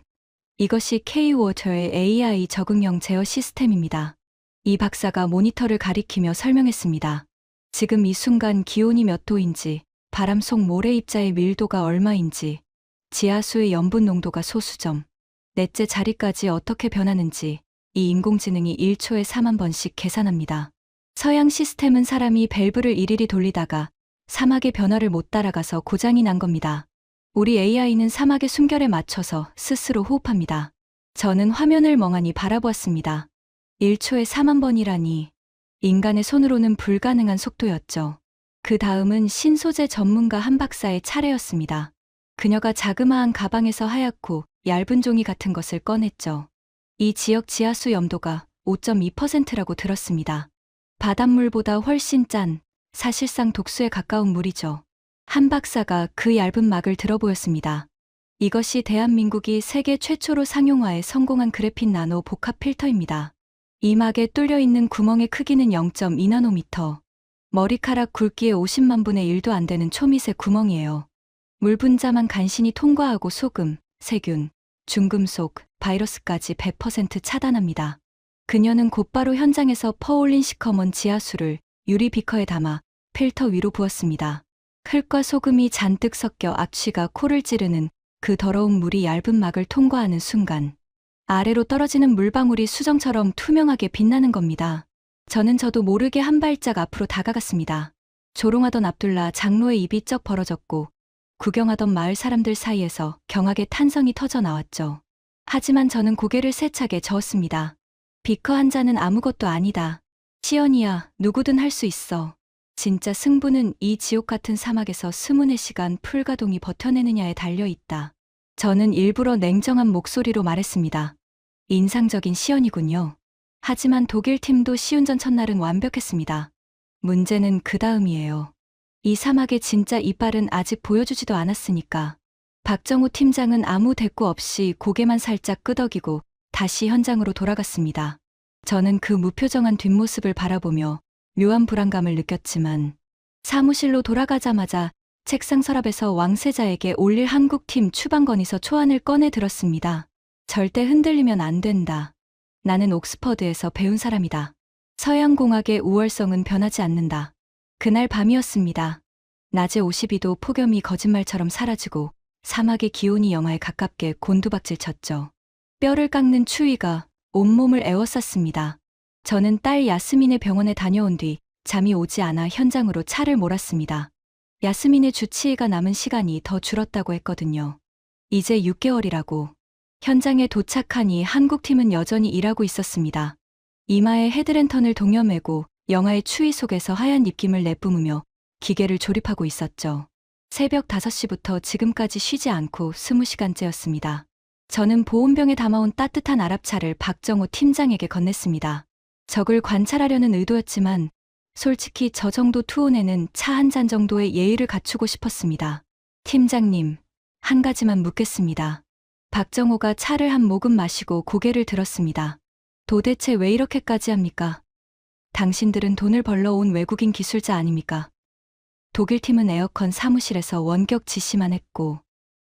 이것이 K-워터의 AI 적응형 제어 시스템입니다. 이 박사가 모니터를 가리키며 설명했습니다. 지금 이 순간 기온이 몇 도인지, 바람 속 모래 입자의 밀도가 얼마인지, 지하수의 염분 농도가 소수점, 넷째 자리까지 어떻게 변하는지 이 인공지능이 1초에 4만 번씩 계산합니다. 서양 시스템은 사람이 밸브를 일일이 돌리다가 사막의 변화를 못 따라가서 고장이 난 겁니다. 우리 AI는 사막의 숨결에 맞춰서 스스로 호흡합니다. 저는 화면을 멍하니 바라보았습니다. 1초에 4만 번이라니 인간의 손으로는 불가능한 속도였죠. 그 다음은 신소재 전문가 한 박사의 차례였습니다. 그녀가 자그마한 가방에서 하얗고 얇은 종이 같은 것을 꺼냈죠. 이 지역 지하수 염도가 5.2%라고 들었습니다. 바닷물보다 훨씬 짠, 사실상 독수에 가까운 물이죠. 한 박사가 그 얇은 막을 들어보였습니다. 이것이 대한민국이 세계 최초로 상용화에 성공한 그래핀 나노 복합 필터입니다. 이 막에 뚫려 있는 구멍의 크기는 0.2나노미터. 머리카락 굵기의 50만 분의 1도 안 되는 초미세 구멍이에요. 물 분자만 간신히 통과하고 소금, 세균, 중금속, 바이러스까지 100% 차단합니다. 그녀는 곧바로 현장에서 퍼올린 시커먼 지하수를 유리 비커에 담아 필터 위로 부었습니다. 흙과 소금이 잔뜩 섞여 악취가 코를 찌르는 그 더러운 물이 얇은 막을 통과하는 순간 아래로 떨어지는 물방울이 수정처럼 투명하게 빛나는 겁니다. 저도 모르게 한 발짝 앞으로 다가갔습니다. 조롱하던 압둘라 장로의 입이 쩍 벌어졌고 구경하던 마을 사람들 사이에서 경악의 탄성이 터져 나왔죠. 하지만 저는 고개를 세차게 저었습니다. 비커 한 잔은 아무것도 아니다. 시연이야, 누구든 할 수 있어. 진짜 승부는 이 지옥 같은 사막에서 24시간 풀가동이 버텨내느냐에 달려있다. 저는 일부러 냉정한 목소리로 말했습니다. 인상적인 시연이군요. 하지만 독일 팀도 시운전 첫날은 완벽했습니다. 문제는 그 다음이에요. 이 사막의 진짜 이빨은 아직 보여주지도 않았으니까. 박정우 팀장은 아무 대꾸 없이 고개만 살짝 끄덕이고 다시 현장으로 돌아갔습니다. 저는 그 무표정한 뒷모습을 바라보며 묘한 불안감을 느꼈지만 사무실로 돌아가자마자 책상 서랍에서 왕세자에게 올릴 한국팀 추방 건의서 초안을 꺼내 들었습니다. 절대 흔들리면 안 된다. 나는 옥스퍼드에서 배운 사람이다. 서양공학의 우월성은 변하지 않는다. 그날 밤이었습니다. 낮에 52도 폭염이 거짓말처럼 사라지고 사막의 기온이 영하에 가깝게 곤두박질 쳤죠. 뼈를 깎는 추위가 온몸을 에워쌌습니다. 저는 딸 야스민의 병원에 다녀온 뒤 잠이 오지 않아 현장으로 차를 몰았습니다. 야스민의 주치의가 남은 시간이 더 줄었다고 했거든요. 이제 6개월이라고. 현장에 도착하니 한국팀은 여전히 일하고 있었습니다. 이마에 헤드랜턴을 동여매고 영하의 추위 속에서 하얀 입김을 내뿜으며 기계를 조립하고 있었죠. 새벽 5시부터 지금까지 쉬지 않고 20시간째였습니다. 저는 보온병에 담아온 따뜻한 아랍차를 박정호 팀장에게 건넸습니다. 적을 관찰하려는 의도였지만 솔직히 저 정도 투혼에는 차 한 잔 정도의 예의를 갖추고 싶었습니다. 팀장님, 한 가지만 묻겠습니다. 박정호가 차를 한 모금 마시고 고개를 들었습니다. 도대체 왜 이렇게까지 합니까? 당신들은 돈을 벌러 온 외국인 기술자 아닙니까? 독일 팀은 에어컨 사무실에서 원격 지시만 했고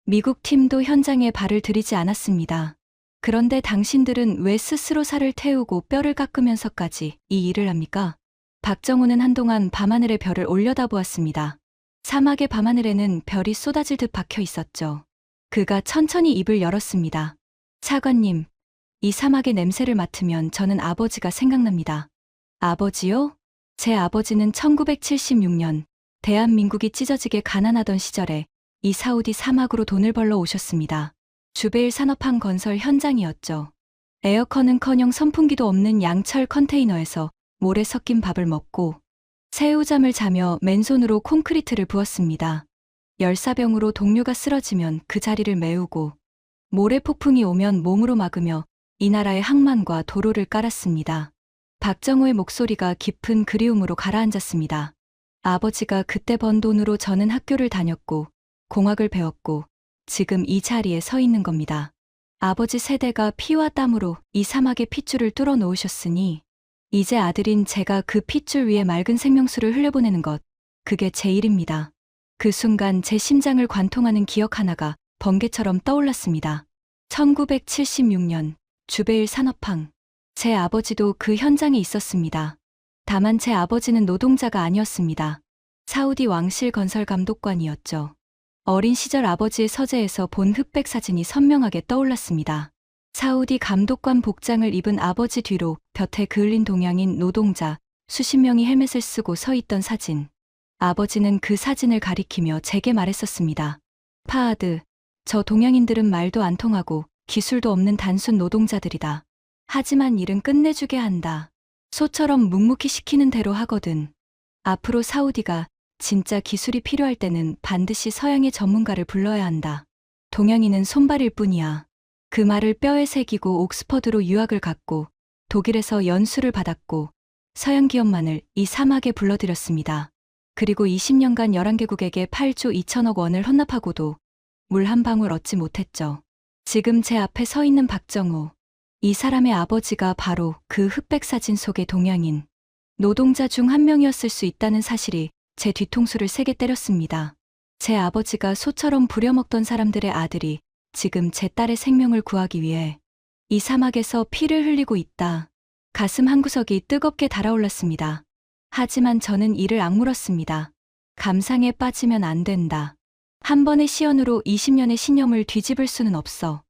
미국 팀도 현장에 발을 들이지 않았습니다. 그런데 당신들은 왜 스스로 살을 태우고 뼈를 깎으면서까지 이 일을 합니까? 박정호는 한동안 밤하늘의 별을 올려다보았습니다. 사막의 밤하늘에는 별이 쏟아질 듯 박혀 있었죠. 그가 천천히 입을 열었습니다. 차관님, 이 사막의 냄새를 맡으면 저는 아버지가 생각납니다. 아버지요? 제 아버지는 1976년 대한민국이 찢어지게 가난하던 시절에 이 사우디 사막으로 돈을 벌러 오셨습니다. 주베일 산업항 건설 현장이었죠. 에어컨은커녕 선풍기도 없는 양철 컨테이너에서 모래 섞인 밥을 먹고 새우잠을 자며 맨손으로 콘크리트를 부었습니다. 열사병으로 동료가 쓰러지면 그 자리를 메우고 모래 폭풍이 오면 몸으로 막으며 이 나라의 항만과 도로를 깔았습니다. 박정호의 목소리가 깊은 그리움으로 가라앉았습니다. 아버지가 그때 번 돈으로 저는 학교를 다녔고 공학을 배웠고 지금 이 자리에 서 있는 겁니다. 아버지 세대가 피와 땀으로 이 사막의 핏줄을 뚫어 놓으셨으니 이제 아들인 제가 그 핏줄 위에 맑은 생명수를 흘려보내는 것, 그게 제 일입니다. 그 순간 제 심장을 관통하는 기억 하나가 번개처럼 떠올랐습니다. 1976년 주베일 산업항. 제 아버지도 그 현장에 있었습니다. 다만 제 아버지는 노동자가 아니었습니다. 사우디 왕실 건설 감독관이었죠. 어린 시절 아버지의 서재에서 본 흑백 사진이 선명하게 떠올랐습니다. 사우디 감독관 복장을 입은 아버지 뒤로 볕에 그을린 동양인 노동자 수십 명이 헬멧을 쓰고 서 있던 사진. 아버지는 그 사진을 가리키며 제게 말했었습니다. 파하드, 저 동양인들은 말도 안 통하고 기술도 없는 단순 노동자들이다. 하지만 일은 끝내주게 한다. 소처럼 묵묵히 시키는 대로 하거든. 앞으로 사우디가 진짜 기술이 필요할 때는 반드시 서양의 전문가를 불러야 한다. 동양인은 손발일 뿐이야. 그 말을 뼈에 새기고 옥스퍼드로 유학을 갔고 독일에서 연수를 받았고 서양 기업만을 이 사막에 불러들였습니다. 그리고 20년간 11개국에게 8조 2천억 원을 헌납하고도 물 한 방울 얻지 못했죠. 지금 제 앞에 서 있는 박정호. 이 사람의 아버지가 바로 그 흑백 사진 속의 동양인. 노동자 중 한 명이었을 수 있다는 사실이 제 뒤통수를 세게 때렸습니다. 제 아버지가 소처럼 부려먹던 사람들의 아들이 지금 제 딸의 생명을 구하기 위해 이 사막에서 피를 흘리고 있다. 가슴 한구석이 뜨겁게 달아올랐습니다. 하지만 저는 이를 악물었습니다. 감상에 빠지면 안 된다. 한 번의 시연으로 20년의 신념을 뒤집을 수는 없어.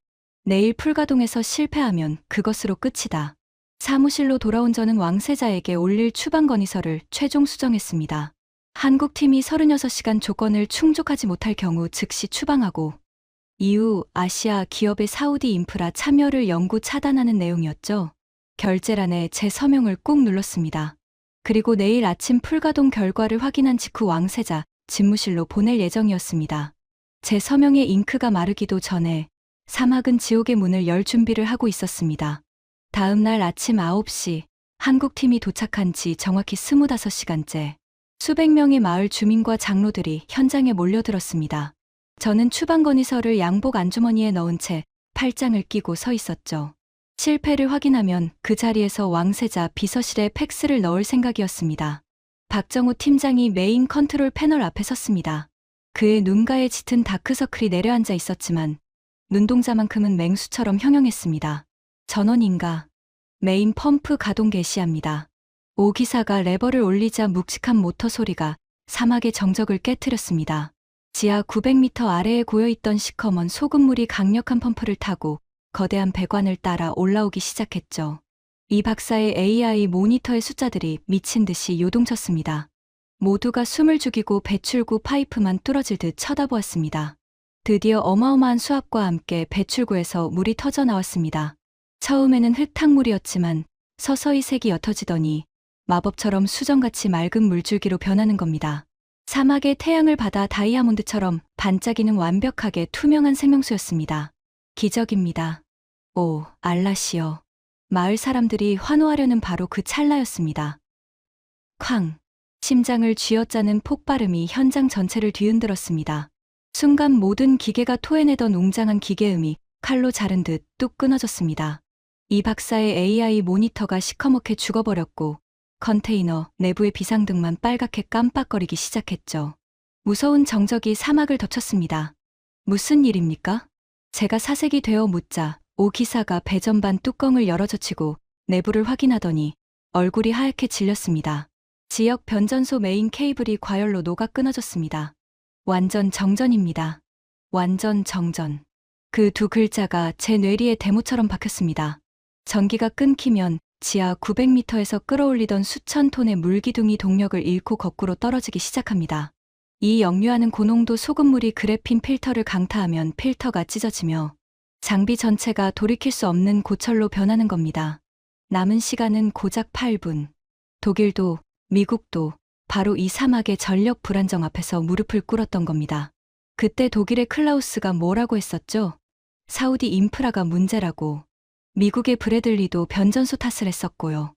내일 풀가동에서 실패하면 그것으로 끝이다. 사무실로 돌아온 저는 왕세자에게 올릴 추방 건의서를 최종 수정했습니다. 한국팀이 36시간 조건을 충족하지 못할 경우 즉시 추방하고 이후 아시아 기업의 사우디 인프라 참여를 영구 차단하는 내용이었죠. 결재란에 제 서명을 꾹 눌렀습니다. 그리고 내일 아침 풀가동 결과를 확인한 직후 왕세자 집무실로 보낼 예정이었습니다. 제 서명의 잉크가 마르기도 전에 사막은 지옥의 문을 열 준비를 하고 있었습니다. 다음 날 아침 9시 한국팀이 도착한 지 정확히 25시간째 수백 명의 마을 주민과 장로들이 현장에 몰려들었습니다. 저는 추방 건의서를 양복 안주머니에 넣은 채 팔짱을 끼고 서 있었죠. 실패를 확인하면 그 자리에서 왕세자 비서실에 팩스를 넣을 생각이었습니다. 박정호 팀장이 메인 컨트롤 패널 앞에 섰습니다. 그의 눈가에 짙은 다크서클이 내려앉아 있었지만 눈동자만큼은 맹수처럼 형형했습니다. 전원인가? 메인 펌프 가동 개시합니다. 오 기사가 레버를 올리자 묵직한 모터 소리가 사막의 정적을 깨트렸습니다. 지하 900m 아래에 고여있던 시커먼 소금물이 강력한 펌프를 타고 거대한 배관을 따라 올라오기 시작했죠. 이 박사의 AI 모니터의 숫자들이 미친 듯이 요동쳤습니다. 모두가 숨을 죽이고 배출구 파이프만 뚫어질 듯 쳐다보았습니다. 드디어 어마어마한 수압과 함께 배출구에서 물이 터져 나왔습니다. 처음에는 흙탕물이었지만 서서히 색이 옅어지더니 마법처럼 수정같이 맑은 물줄기로 변하는 겁니다. 사막의 태양을 받아 다이아몬드처럼 반짝이는 완벽하게 투명한 생명수였습니다. 기적입니다. 오, 알라시여. 마을 사람들이 환호하려는 바로 그 찰나였습니다. 쾅! 심장을 쥐어짜는 폭발음이 현장 전체를 뒤흔들었습니다. 순간 모든 기계가 토해내던 웅장한 기계음이 칼로 자른 듯 뚝 끊어졌습니다. 이 박사의 AI 모니터가 시커멓게 죽어버렸고 컨테이너 내부의 비상등만 빨갛게 깜빡거리기 시작했죠. 무서운 정적이 사막을 덮쳤습니다. 무슨 일입니까? 제가 사색이 되어 묻자 오 기사가 배전반 뚜껑을 열어젖히고 내부를 확인하더니 얼굴이 하얗게 질렸습니다. 지역 변전소 메인 케이블이 과열로 녹아 끊어졌습니다. 완전 정전입니다. 완전 정전. 그 두 글자가 제 뇌리에 대모처럼 박혔습니다. 전기가 끊기면 지하 900m에서 끌어올리던 수천 톤의 물기둥이 동력을 잃고 거꾸로 떨어지기 시작합니다. 이 역류하는 고농도 소금물이 그래핀 필터를 강타하면 필터가 찢어지며 장비 전체가 돌이킬 수 없는 고철로 변하는 겁니다. 남은 시간은 고작 8분. 독일도 미국도 바로 이 사막의 전력 불안정 앞에서 무릎을 꿇었던 겁니다. 그때 독일의 클라우스가 뭐라고 했었죠? 사우디 인프라가 문제라고. 미국의 브래들리도 변전소 탓을 했었고요.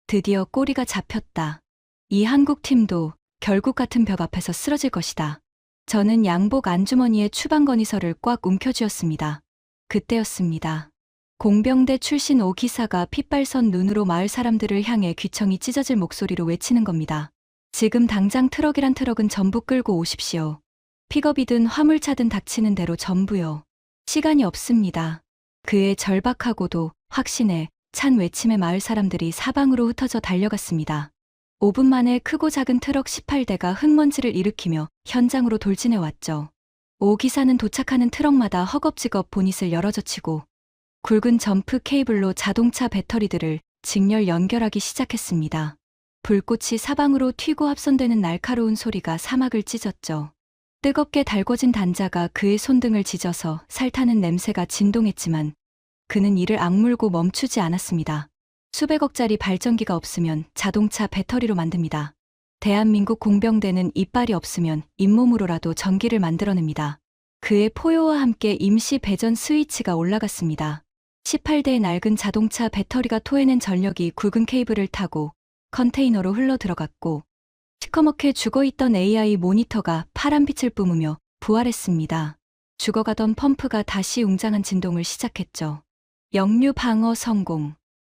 드디어 꼬리가 잡혔다. 이 한국 팀도 결국 같은 벽 앞에서 쓰러질 것이다. 저는 양복 안주머니에 추방 건의서를 꽉 움켜쥐었습니다. 그때였습니다. 공병대 출신 오 기사가 핏발선 눈으로 마을 사람들을 향해 귀청이 찢어질 목소리로 외치는 겁니다. 지금 당장 트럭이란 트럭은 전부 끌고 오십시오. 픽업이든 화물차든 닥치는 대로 전부요. 시간이 없습니다. 그의 절박하고도 확신에 찬 외침에 마을 사람들이 사방으로 흩어져 달려갔습니다. 5분 만에 크고 작은 트럭 18대가 흙먼지를 일으키며 현장으로 돌진해 왔죠. 오 기사는 도착하는 트럭마다 허겁지겁 보닛을 열어젖히고 굵은 점프 케이블로 자동차 배터리들을 직렬 연결하기 시작했습니다. 불꽃이 사방으로 튀고 합선되는 날카로운 소리가 사막을 찢었죠. 뜨겁게 달궈진 단자가 그의 손등을 찢어서 살타는 냄새가 진동했지만 그는 이를 악물고 멈추지 않았습니다. 수백억짜리 발전기가 없으면 자동차 배터리로 만듭니다. 대한민국 공병대는 이빨이 없으면 잇몸으로라도 전기를 만들어냅니다. 그의 포효와 함께 임시 배전 스위치가 올라갔습니다. 18대의 낡은 자동차 배터리가 토해낸 전력이 굵은 케이블을 타고 컨테이너로 흘러 들어갔고 시커멓게 죽어있던 AI 모니터가 파란빛을 뿜으며 부활했습니다. 죽어가던 펌프가 다시 웅장한 진동을 시작했죠. 역류 방어 성공.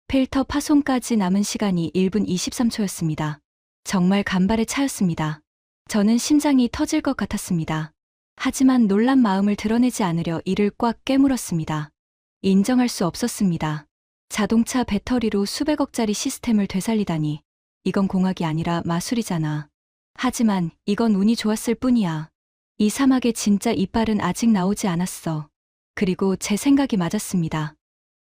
필터 파손까지 남은 시간이 1분 23초였습니다. 정말 간발의 차였습니다. 저는 심장이 터질 것 같았습니다. 하지만 놀란 마음을 드러내지 않으려 이를 꽉 깨물었습니다. 인정할 수 없었습니다. 자동차 배터리로 수백억짜리 시스템을 되살리다니. 이건 공학이 아니라 마술이잖아. 하지만 이건 운이 좋았을 뿐이야. 이 사막의 진짜 이빨은 아직 나오지 않았어. 그리고 제 생각이 맞았습니다.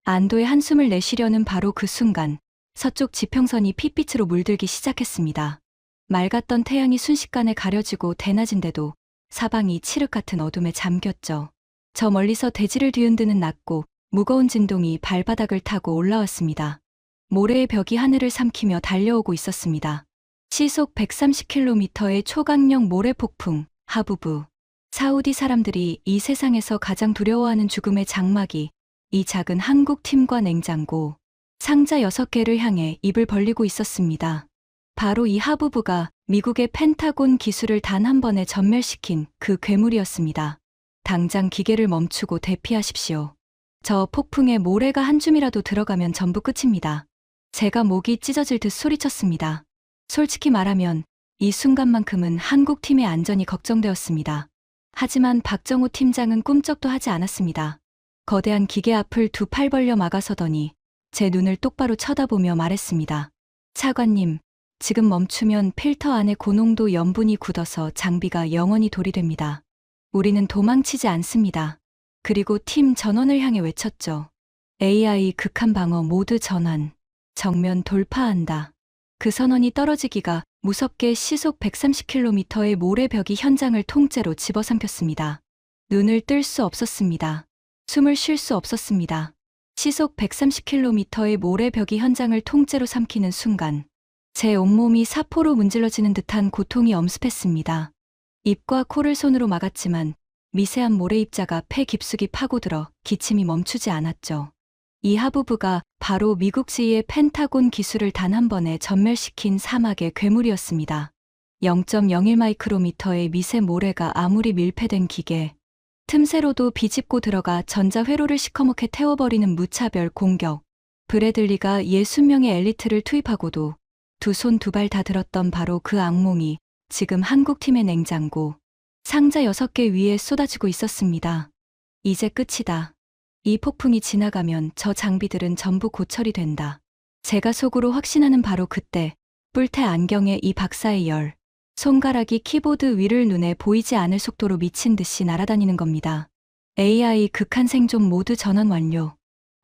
안도의 한숨을 내쉬려는 바로 그 순간 서쪽 지평선이 핏빛으로 물들기 시작했습니다. 맑았던 태양이 순식간에 가려지고 대낮인데도 사방이 칠흑 같은 어둠에 잠겼죠. 저 멀리서 대지를 뒤흔드는 낮고 무거운 진동이 발바닥을 타고 올라왔습니다. 모래의 벽이 하늘을 삼키며 달려오고 있었습니다. 시속 130km의 초강력 모래폭풍, 하부부. 사우디 사람들이 이 세상에서 가장 두려워하는 죽음의 장막이 이 작은 한국 팀과 냉장고, 상자 6개를 향해 입을 벌리고 있었습니다. 바로 이 하부부가 미국의 펜타곤 기술을 단 한 번에 전멸시킨 그 괴물이었습니다. 당장 기계를 멈추고 대피하십시오. 저 폭풍에 모래가 한 줌이라도 들어가면 전부 끝입니다. 제가 목이 찢어질 듯 소리쳤습니다. 솔직히 말하면 이 순간만큼은 한국팀의 안전이 걱정되었습니다. 하지만 박정호 팀장은 꿈쩍도 하지 않았습니다. 거대한 기계 앞을 두 팔 벌려 막아서더니 제 눈을 똑바로 쳐다보며 말했습니다. 차관님, 지금 멈추면 필터 안에 고농도 염분이 굳어서 장비가 영원히 돌이 됩니다. 우리는 도망치지 않습니다. 그리고 팀 전원을 향해 외쳤죠. AI 극한 방어 모드 전환. 정면 돌파한다. 그 선언이 떨어지기가 무섭게 시속 130km의 모래벽이 현장을 통째로 집어삼켰습니다. 눈을 뜰 수 없었습니다. 숨을 쉴 수 없었습니다. 시속 130km의 모래벽이 현장을 통째로 삼키는 순간 제 온몸이 사포로 문질러지는 듯한 고통이 엄습했습니다. 입과 코를 손으로 막았지만 미세한 모래 입자가 폐 깊숙이 파고들어 기침이 멈추지 않았죠. 이 하부부가 바로 미국지의 펜타곤 기술을 단 한 번에 전멸시킨 사막의 괴물이었습니다. 0.01 마이크로미터의 미세 모래가 아무리 밀폐된 기계, 틈새로도 비집고 들어가 전자회로를 시커멓게 태워버리는 무차별 공격. 브래들리가 60명의 엘리트를 투입하고도 두 손 두 발 다 들었던 바로 그 악몽이 지금 한국팀의 냉장고, 상자 6개 위에 쏟아지고 있었습니다. 이제 끝이다. 이 폭풍이 지나가면 저 장비들은 전부 고철이 된다. 제가 속으로 확신하는 바로 그때 뿔테 안경에 이 박사의 열, 손가락이 키보드 위를 눈에 보이지 않을 속도로 미친 듯이 날아다니는 겁니다. AI 극한 생존 모드 전원 완료.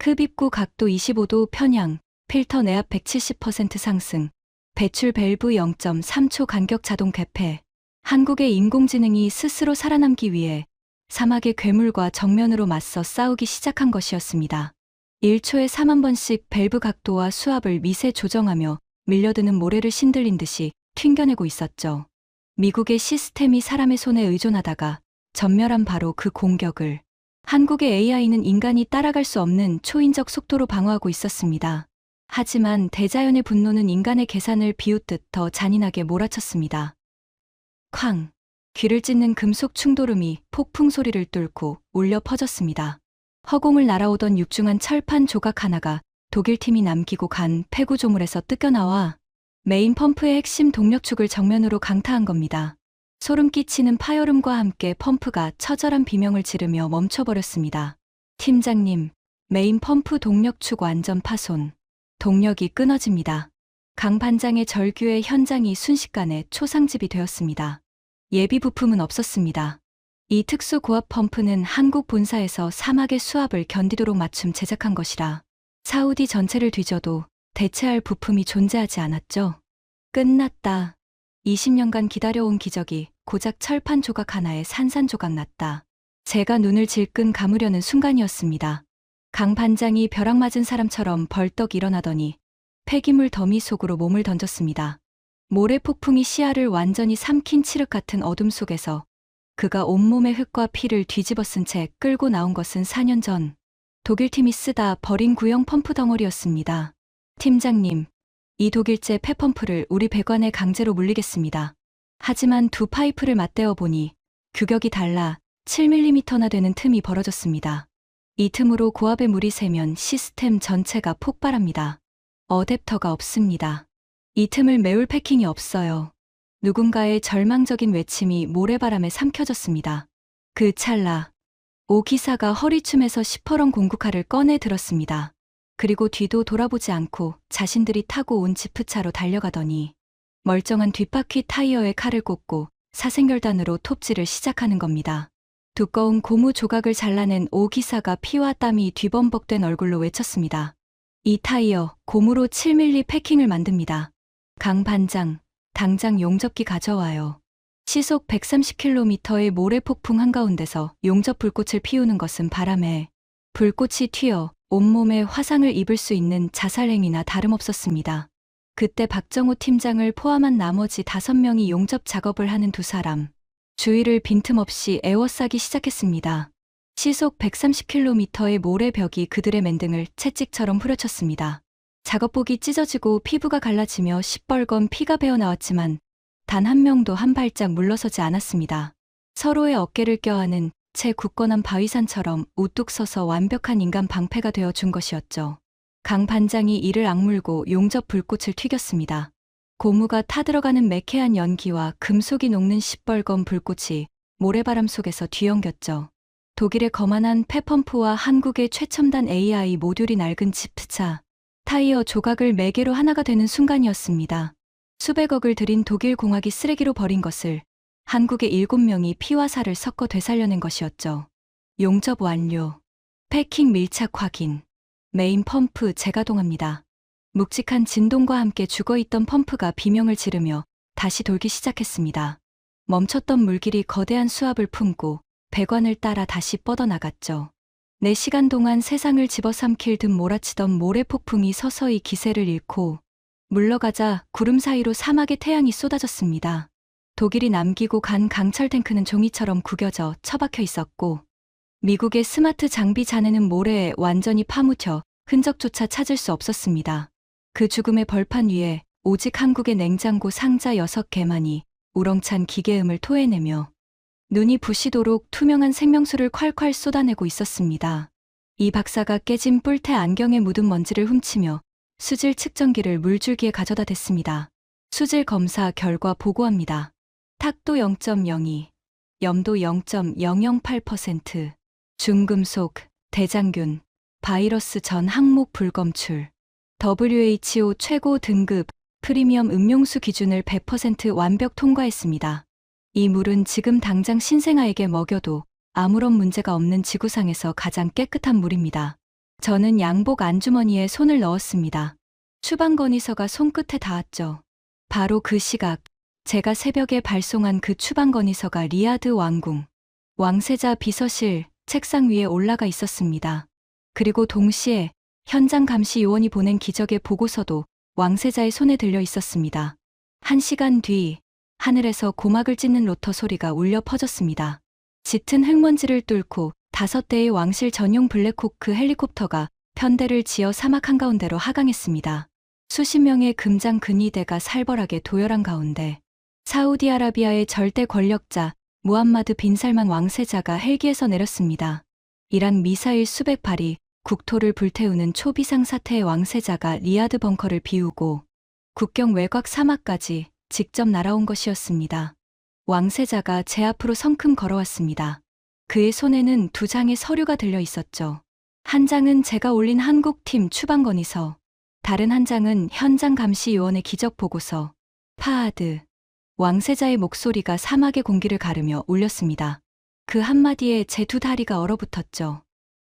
흡입구 각도 25도 편향, 필터 내압 170% 상승, 배출 밸브 0.3초 간격 자동 개폐. 한국의 인공지능이 스스로 살아남기 위해 사막의 괴물과 정면으로 맞서 싸우기 시작한 것이었습니다. 1초에 4만 번씩 밸브 각도와 수압을 미세 조정하며 밀려드는 모래를 신들린 듯이 튕겨내고 있었죠. 미국의 시스템이 사람의 손에 의존하다가 전멸한 바로 그 공격을 한국의 AI는 인간이 따라갈 수 없는 초인적 속도로 방어하고 있었습니다. 하지만 대자연의 분노는 인간의 계산을 비웃듯 더 잔인하게 몰아쳤습니다. 쾅! 귀를 찢는 금속 충돌음이 폭풍 소리를 뚫고 울려 퍼졌습니다. 허공을 날아오던 육중한 철판 조각 하나가 독일팀이 남기고 간 폐구조물에서 뜯겨나와 메인 펌프의 핵심 동력축을 정면으로 강타한 겁니다. 소름 끼치는 파열음과 함께 펌프가 처절한 비명을 지르며 멈춰버렸습니다. 팀장님, 메인 펌프 동력축 완전 파손. 동력이 끊어집니다. 강 반장의 절규에 현장이 순식간에 초상집이 되었습니다. 예비 부품은 없었습니다. 이 특수 고압 펌프는 한국 본사에서 사막의 수압을 견디도록 맞춤 제작한 것이라 사우디 전체를 뒤져도 대체할 부품이 존재하지 않았죠. 끝났다. 20년간 기다려온 기적이 고작 철판 조각 하나에 산산조각 났다. 제가 눈을 질끈 감으려는 순간이었습니다. 강 반장이 벼락 맞은 사람처럼 벌떡 일어나더니 폐기물 더미 속으로 몸을 던졌습니다. 모래 폭풍이 시야를 완전히 삼킨 칠흑 같은 어둠 속에서 그가 온몸의 흙과 피를 뒤집어 쓴 채 끌고 나온 것은 4년 전 독일팀이 쓰다 버린 구형 펌프 덩어리였습니다. 팀장님, 이 독일제 폐펌프를 우리 배관에 강제로 물리겠습니다. 하지만 두 파이프를 맞대어 보니 규격이 달라 7mm나 되는 틈이 벌어졌습니다. 이 틈으로 고압의 물이 새면 시스템 전체가 폭발합니다. 어댑터가 없습니다. 이 틈을 메울 패킹이 없어요. 누군가의 절망적인 외침이 모래바람에 삼켜졌습니다. 그 찰나 오 기사가 허리춤에서 시퍼런 공구칼을 꺼내 들었습니다. 그리고 뒤도 돌아보지 않고 자신들이 타고 온 지프차로 달려가더니 멀쩡한 뒷바퀴 타이어에 칼을 꽂고 사생결단으로 톱질을 시작하는 겁니다. 두꺼운 고무 조각을 잘라낸 오 기사가 피와 땀이 뒤범벅된 얼굴로 외쳤습니다. 이 타이어 고무로 7mm 패킹을 만듭니다. 강 반장, 당장 용접기 가져와요. 시속 130km의 모래 폭풍 한가운데서 용접 불꽃을 피우는 것은 바람에 불꽃이 튀어 온몸에 화상을 입을 수 있는 자살행위나 다름없었습니다. 그때 박정호 팀장을 포함한 나머지 5명이 용접 작업을 하는 두 사람. 주위를 빈틈없이 에워싸기 시작했습니다. 시속 130km의 모래벽이 그들의 맨등을 채찍처럼 후려쳤습니다. 작업복이 찢어지고 피부가 갈라지며 시뻘건 피가 배어나왔지만 단 한 명도 한 발짝 물러서지 않았습니다. 서로의 어깨를 껴안은 채 굳건한 바위산처럼 우뚝 서서 완벽한 인간 방패가 되어 준 것이었죠. 강 반장이 이를 악물고 용접 불꽃을 튀겼습니다. 고무가 타들어가는 매캐한 연기와 금속이 녹는 시뻘건 불꽃이 모래바람 속에서 뒤엉겼죠. 독일의 거만한 폐펌프와 한국의 최첨단 AI 모듈이 낡은 지프차, 타이어 조각을 매개로 하나가 되는 순간이었습니다. 수백억을 들인 독일 공학이 쓰레기로 버린 것을 한국의 7명이 피와 살을 섞어 되살려낸 것이었죠. 용접 완료. 패킹 밀착 확인. 메인 펌프 재가동합니다. 묵직한 진동과 함께 죽어있던 펌프가 비명을 지르며 다시 돌기 시작했습니다. 멈췄던 물길이 거대한 수압을 품고 배관을 따라 다시 뻗어나갔죠. 4시간 동안 세상을 집어삼킬 듯 몰아치던 모래폭풍이 서서히 기세를 잃고 물러가자 구름 사이로 사막의 태양이 쏟아졌습니다. 독일이 남기고 간 강철 탱크는 종이처럼 구겨져 처박혀 있었고 미국의 스마트 장비 잔해는 모래에 완전히 파묻혀 흔적조차 찾을 수 없었습니다. 그 죽음의 벌판 위에 오직 한국의 냉장고 상자 6개만이 우렁찬 기계음을 토해내며 눈이 부시도록 투명한 생명수를 콸콸 쏟아내고 있었습니다. 이 박사가 깨진 뿔테 안경에 묻은 먼지를 훔치며 수질 측정기를 물줄기에 가져다 댔습니다. 수질 검사 결과 보고합니다. 탁도 0.02, 염도 0.008%, 중금속, 대장균, 바이러스 전 항목 불검출, WHO 최고 등급 프리미엄 음용수 기준을 100% 완벽 통과했습니다. 이 물은 지금 당장 신생아에게 먹여도 아무런 문제가 없는 지구상에서 가장 깨끗한 물입니다. 저는 양복 안주머니에 손을 넣었습니다. 추방 건의서가 손끝에 닿았죠. 바로 그 시각, 제가 새벽에 발송한 그 추방 건의서가 리야드 왕궁, 왕세자 비서실 책상 위에 올라가 있었습니다. 그리고 동시에 현장 감시 요원이 보낸 기적의 보고서도 왕세자의 손에 들려 있었습니다. 1시간 뒤, 하늘에서 고막을 찢는 로터 소리가 울려 퍼졌습니다. 짙은 흙먼지를 뚫고 5대의 왕실 전용 블랙호크 헬리콥터가 편대를 지어 사막 한가운데로 하강했습니다. 수십 명의 금장 근위대가 살벌하게 도열한 가운데 사우디아라비아의 절대 권력자 무함마드 빈 살만 왕세자가 헬기에서 내렸습니다. 이란 미사일 수백 발이 국토를 불태우는 초비상 사태의 왕세자가 리야드 벙커를 비우고 국경 외곽 사막까지 직접 날아온 것이었습니다. 왕세자가 제 앞으로 성큼 걸어왔습니다. 그의 손에는 2장의 서류가 들려 있었죠. 한 장은 제가 올린 한국팀 추방 건의서, 다른 한 장은 현장 감시 요원의 기적 보고서. 파하드. 왕세자의 목소리가 사막의 공기를 가르며 울렸습니다. 그 한마디에 제 2 다리가 얼어붙었죠.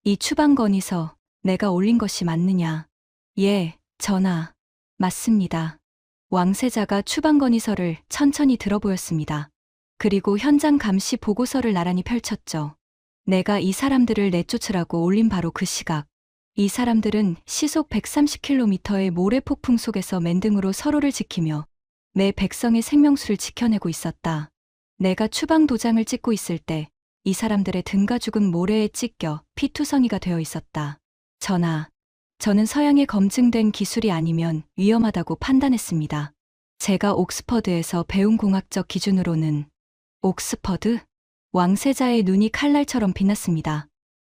이 추방 건의서 내가 올린 것이 맞느냐? 예, 전하. 맞습니다. 왕세자가 추방 건의서를 천천히 들어보였습니다. 그리고 현장 감시 보고서를 나란히 펼쳤죠. 내가 이 사람들을 내쫓으라고 올린 바로 그 시각. 이 사람들은 시속 130km의 모래폭풍 속에서 맨등으로 서로를 지키며 매 백성의 생명수를 지켜내고 있었다. 내가 추방 도장을 찍고 있을 때 이 사람들의 등가 죽은 모래에 찢겨 피투성이가 되어 있었다. 전하, 저는 서양에 검증된 기술이 아니면 위험하다고 판단했습니다. 제가 옥스퍼드에서 배운 공학적 기준으로는. 옥스퍼드? 왕세자의 눈이 칼날처럼 빛났습니다.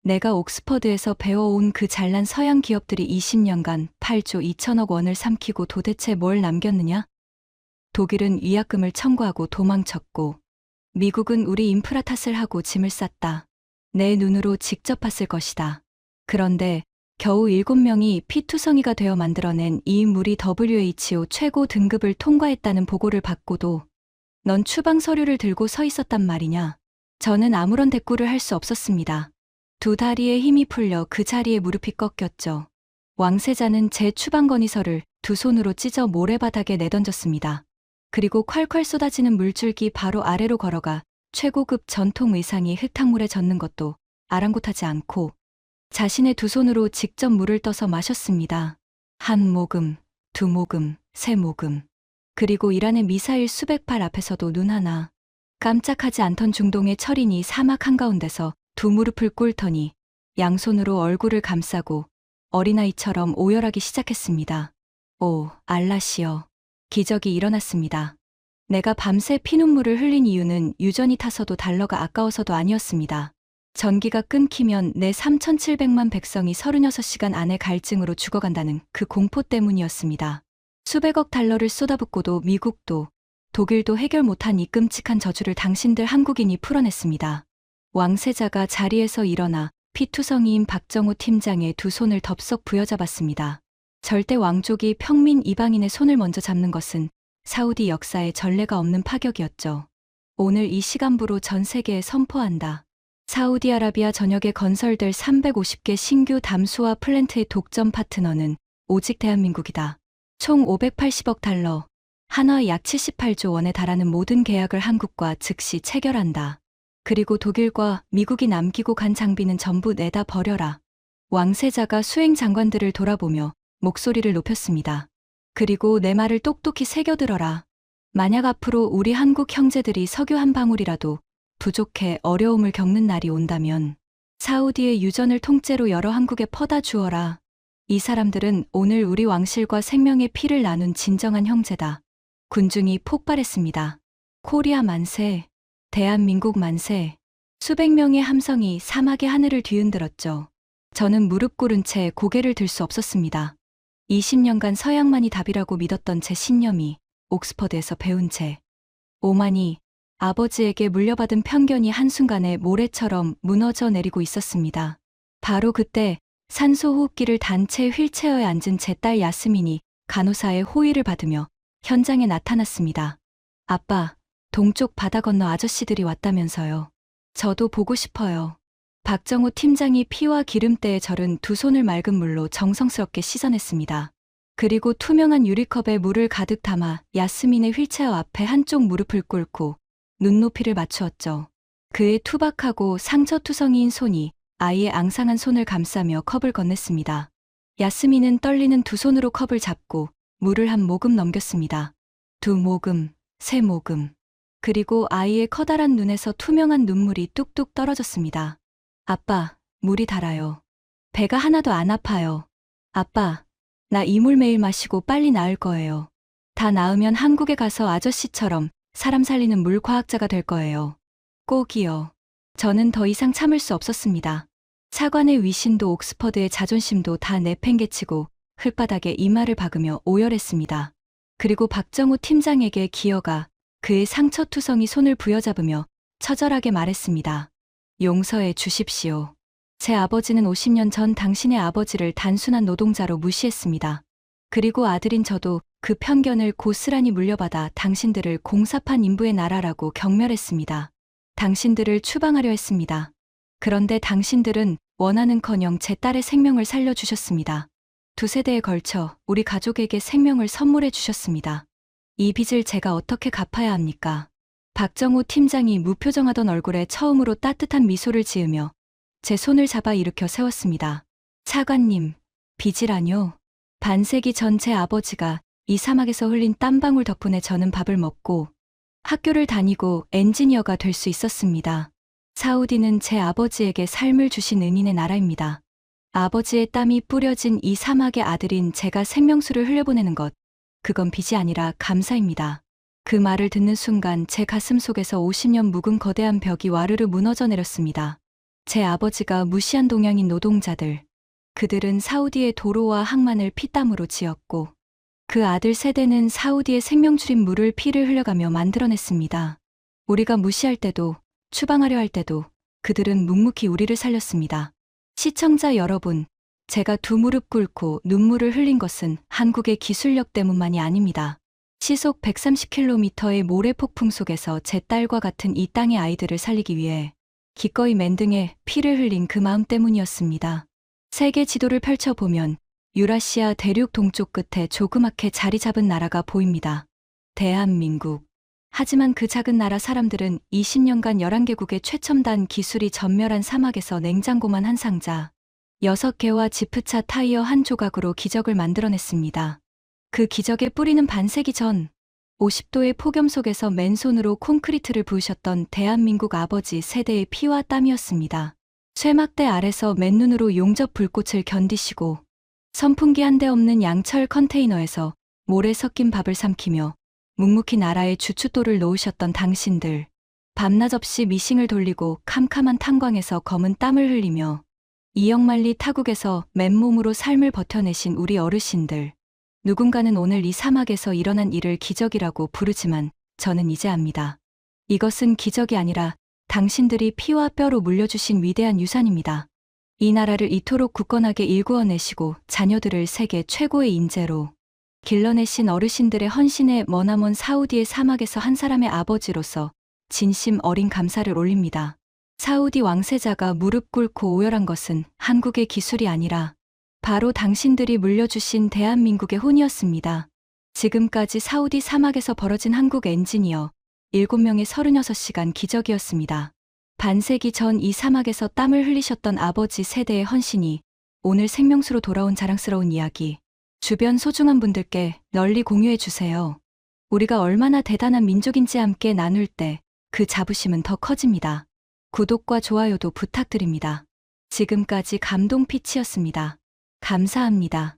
내가 옥스퍼드에서 배워온 그 잘난 서양 기업들이 20년간 8조 2천억 원을 삼키고 도대체 뭘 남겼느냐? 독일은 위약금을 청구하고 도망쳤고 미국은 우리 인프라 탓을 하고 짐을 쌌다. 내 눈으로 직접 봤을 것이다. 그런데 겨우 7명이 피투성이가 되어 만들어낸 이 물이 WHO 최고 등급을 통과했다는 보고를 받고도 넌 추방 서류를 들고 서 있었단 말이냐. 저는 아무런 대꾸를 할 수 없었습니다. 2 다리에 힘이 풀려 그 자리에 무릎이 꺾였죠. 왕세자는 제 추방 건의서를 2 손으로 찢어 모래바닥에 내던졌습니다. 그리고 콸콸 쏟아지는 물줄기 바로 아래로 걸어가 최고급 전통 의상이 흙탕물에 젖는 것도 아랑곳하지 않고 자신의 두 손으로 직접 물을 떠서 마셨습니다. 한 모금, 두 모금, 세 모금. 그리고 이란의 미사일 수백 발 앞에서도 눈 하나 깜짝하지 않던 중동의 철인이 사막 한가운데서 두 무릎을 꿇더니 양손으로 얼굴을 감싸고 어린아이처럼 오열하기 시작했습니다. 오, 알라시여. 기적이 일어났습니다. 내가 밤새 피눈물을 흘린 이유는 유전이 타서도 달러가 아까워서도 아니었습니다. 전기가 끊기면 내 3,700만 백성이 36시간 안에 갈증으로 죽어간다는 그 공포 때문이었습니다. 수백억 달러를 쏟아붓고도 미국도 독일도 해결 못한 이 끔찍한 저주를 당신들 한국인이 풀어냈습니다. 왕세자가 자리에서 일어나 피투성이인 박정우 팀장의 두 손을 덥석 부여잡았습니다. 절대 왕족이 평민 이방인의 손을 먼저 잡는 것은 사우디 역사에 전례가 없는 파격이었죠. 오늘 이 시간부로 전 세계에 선포한다. 사우디아라비아 전역에 건설될 350개 신규 담수화 플랜트의 독점 파트너는 오직 대한민국이다. 총 580억 달러, 한화 약 78조 원에 달하는 모든 계약을 한국과 즉시 체결한다. 그리고 독일과 미국이 남기고 간 장비는 전부 내다 버려라. 왕세자가 수행 장관들을 돌아보며 목소리를 높였습니다. 그리고 내 말을 똑똑히 새겨들어라. 만약 앞으로 우리 한국 형제들이 석유 한 방울이라도 부족해 어려움을 겪는 날이 온다면 사우디의 유전을 통째로 열어 한국에 퍼다 주어라. 이 사람들은 오늘 우리 왕실과 생명의 피를 나눈 진정한 형제다. 군중이 폭발했습니다. 코리아 만세, 대한민국 만세. 수백 명의 함성이 사막의 하늘을 뒤흔들었죠. 저는 무릎 꿇은 채 고개를 들 수 없었습니다. 20년간 서양만이 답이라고 믿었던 제 신념이 옥스퍼드에서 배운 채 오만이 아버지에게 물려받은 편견이 한순간에 모래처럼 무너져 내리고 있었습니다. 바로 그때 산소호흡기를 단 채 휠체어에 앉은 제 딸 야스민이 간호사의 호의를 받으며 현장에 나타났습니다. 아빠, 동쪽 바다 건너 아저씨들이 왔다면서요. 저도 보고 싶어요. 박정우 팀장이 피와 기름때에 절은 두 손을 맑은 물로 정성스럽게 씻어냈습니다. 그리고 투명한 유리컵에 물을 가득 담아 야스민의 휠체어 앞에 한쪽 무릎을 꿇고 눈높이를 맞추었죠. 그의 투박하고 상처투성이인 손이 아이의 앙상한 손을 감싸며 컵을 건넸습니다. 야스민은 떨리는 두 손으로 컵을 잡고 물을 한 모금 넘겼습니다. 두 모금, 세 모금. 그리고 아이의 커다란 눈에서 투명한 눈물이 뚝뚝 떨어졌습니다. 아빠, 물이 달아요. 배가 하나도 안 아파요. 아빠, 나 이 물 매일 마시고 빨리 나을 거예요. 다 나으면 한국에 가서 아저씨처럼 사람 살리는 물 과학자가 될 거예요. 꼭이요. 저는 더 이상 참을 수 없었습니다. 차관의 위신도 옥스퍼드의 자존심도 다 내팽개치고 흙바닥에 이마를 박으며 오열했습니다. 그리고 박정우 팀장에게 기어가 그의 상처투성이 손을 부여잡으며 처절하게 말했습니다. 용서해 주십시오. 제 아버지는 50년 전 당신의 아버지를 단순한 노동자로 무시했습니다. 그리고 아들인 저도 그 편견을 고스란히 물려받아 당신들을 공사판 인부의 나라라고 경멸했습니다. 당신들을 추방하려 했습니다. 그런데 당신들은 원하는커녕 제 딸의 생명을 살려주셨습니다. 두 세대에 걸쳐 우리 가족에게 생명을 선물해 주셨습니다. 이 빚을 제가 어떻게 갚아야 합니까? 박정우 팀장이 무표정하던 얼굴에 처음으로 따뜻한 미소를 지으며 제 손을 잡아 일으켜 세웠습니다. 차관님, 빚이라뇨? 반세기 전 제 아버지가 이 사막에서 흘린 땀방울 덕분에 저는 밥을 먹고 학교를 다니고 엔지니어가 될 수 있었습니다. 사우디는 제 아버지에게 삶을 주신 은인의 나라입니다. 아버지의 땀이 뿌려진 이 사막의 아들인 제가 생명수를 흘려보내는 것, 그건 빚이 아니라 감사입니다. 그 말을 듣는 순간 제 가슴 속에서 50년 묵은 거대한 벽이 와르르 무너져 내렸습니다. 제 아버지가 무시한 동양인 노동자들, 그들은 사우디의 도로와 항만을 피땀으로 지었고 그 아들 세대는 사우디의 생명줄인 물을 피를 흘려가며 만들어냈습니다. 우리가 무시할 때도 추방하려 할 때도 그들은 묵묵히 우리를 살렸습니다. 시청자 여러분, 제가 두 무릎 꿇고 눈물을 흘린 것은 한국의 기술력 때문만이 아닙니다. 시속 130km의 모래 폭풍 속에서 제 딸과 같은 이 땅의 아이들을 살리기 위해 기꺼이 맨등에 피를 흘린 그 마음 때문이었습니다. 세계 지도를 펼쳐보면 유라시아 대륙 동쪽 끝에 조그맣게 자리 잡은 나라가 보입니다. 대한민국. 하지만 그 작은 나라 사람들은 20년간 11개국의 최첨단 기술이 전멸한 사막에서 냉장고만 한 상자, 6개와 지프차 타이어 한 조각으로 기적을 만들어냈습니다. 그 기적의 뿌리는 반세기 전 50도의 폭염 속에서 맨손으로 콘크리트를 부으셨던 대한민국 아버지 세대의 피와 땀이었습니다. 쇠막대 아래서 맨눈으로 용접 불꽃을 견디시고 선풍기 한 대 없는 양철 컨테이너에서 모래 섞인 밥을 삼키며 묵묵히 나라의 주춧돌을 놓으셨던 당신들. 밤낮 없이 미싱을 돌리고 캄캄한 탄광에서 검은 땀을 흘리며 이역만리 타국에서 맨몸으로 삶을 버텨내신 우리 어르신들. 누군가는 오늘 이 사막에서 일어난 일을 기적이라고 부르지만 저는 이제 압니다. 이것은 기적이 아니라 당신들이 피와 뼈로 물려주신 위대한 유산입니다. 이 나라를 이토록 굳건하게 일구어내시고 자녀들을 세계 최고의 인재로 길러내신 어르신들의 헌신에 머나먼 사우디의 사막에서 한 사람의 아버지로서 진심 어린 감사를 올립니다. 사우디 왕세자가 무릎 꿇고 오열한 것은 한국의 기술이 아니라 바로 당신들이 물려주신 대한민국의 혼이었습니다. 지금까지 사우디 사막에서 벌어진 한국 엔지니어 7명의 36시간 기적이었습니다. 반세기 전 이 사막에서 땀을 흘리셨던 아버지 세대의 헌신이 오늘 생명수로 돌아온 자랑스러운 이야기. 주변 소중한 분들께 널리 공유해 주세요. 우리가 얼마나 대단한 민족인지 함께 나눌 때 그 자부심은 더 커집니다. 구독과 좋아요도 부탁드립니다. 지금까지 감동 피치였습니다. 감사합니다.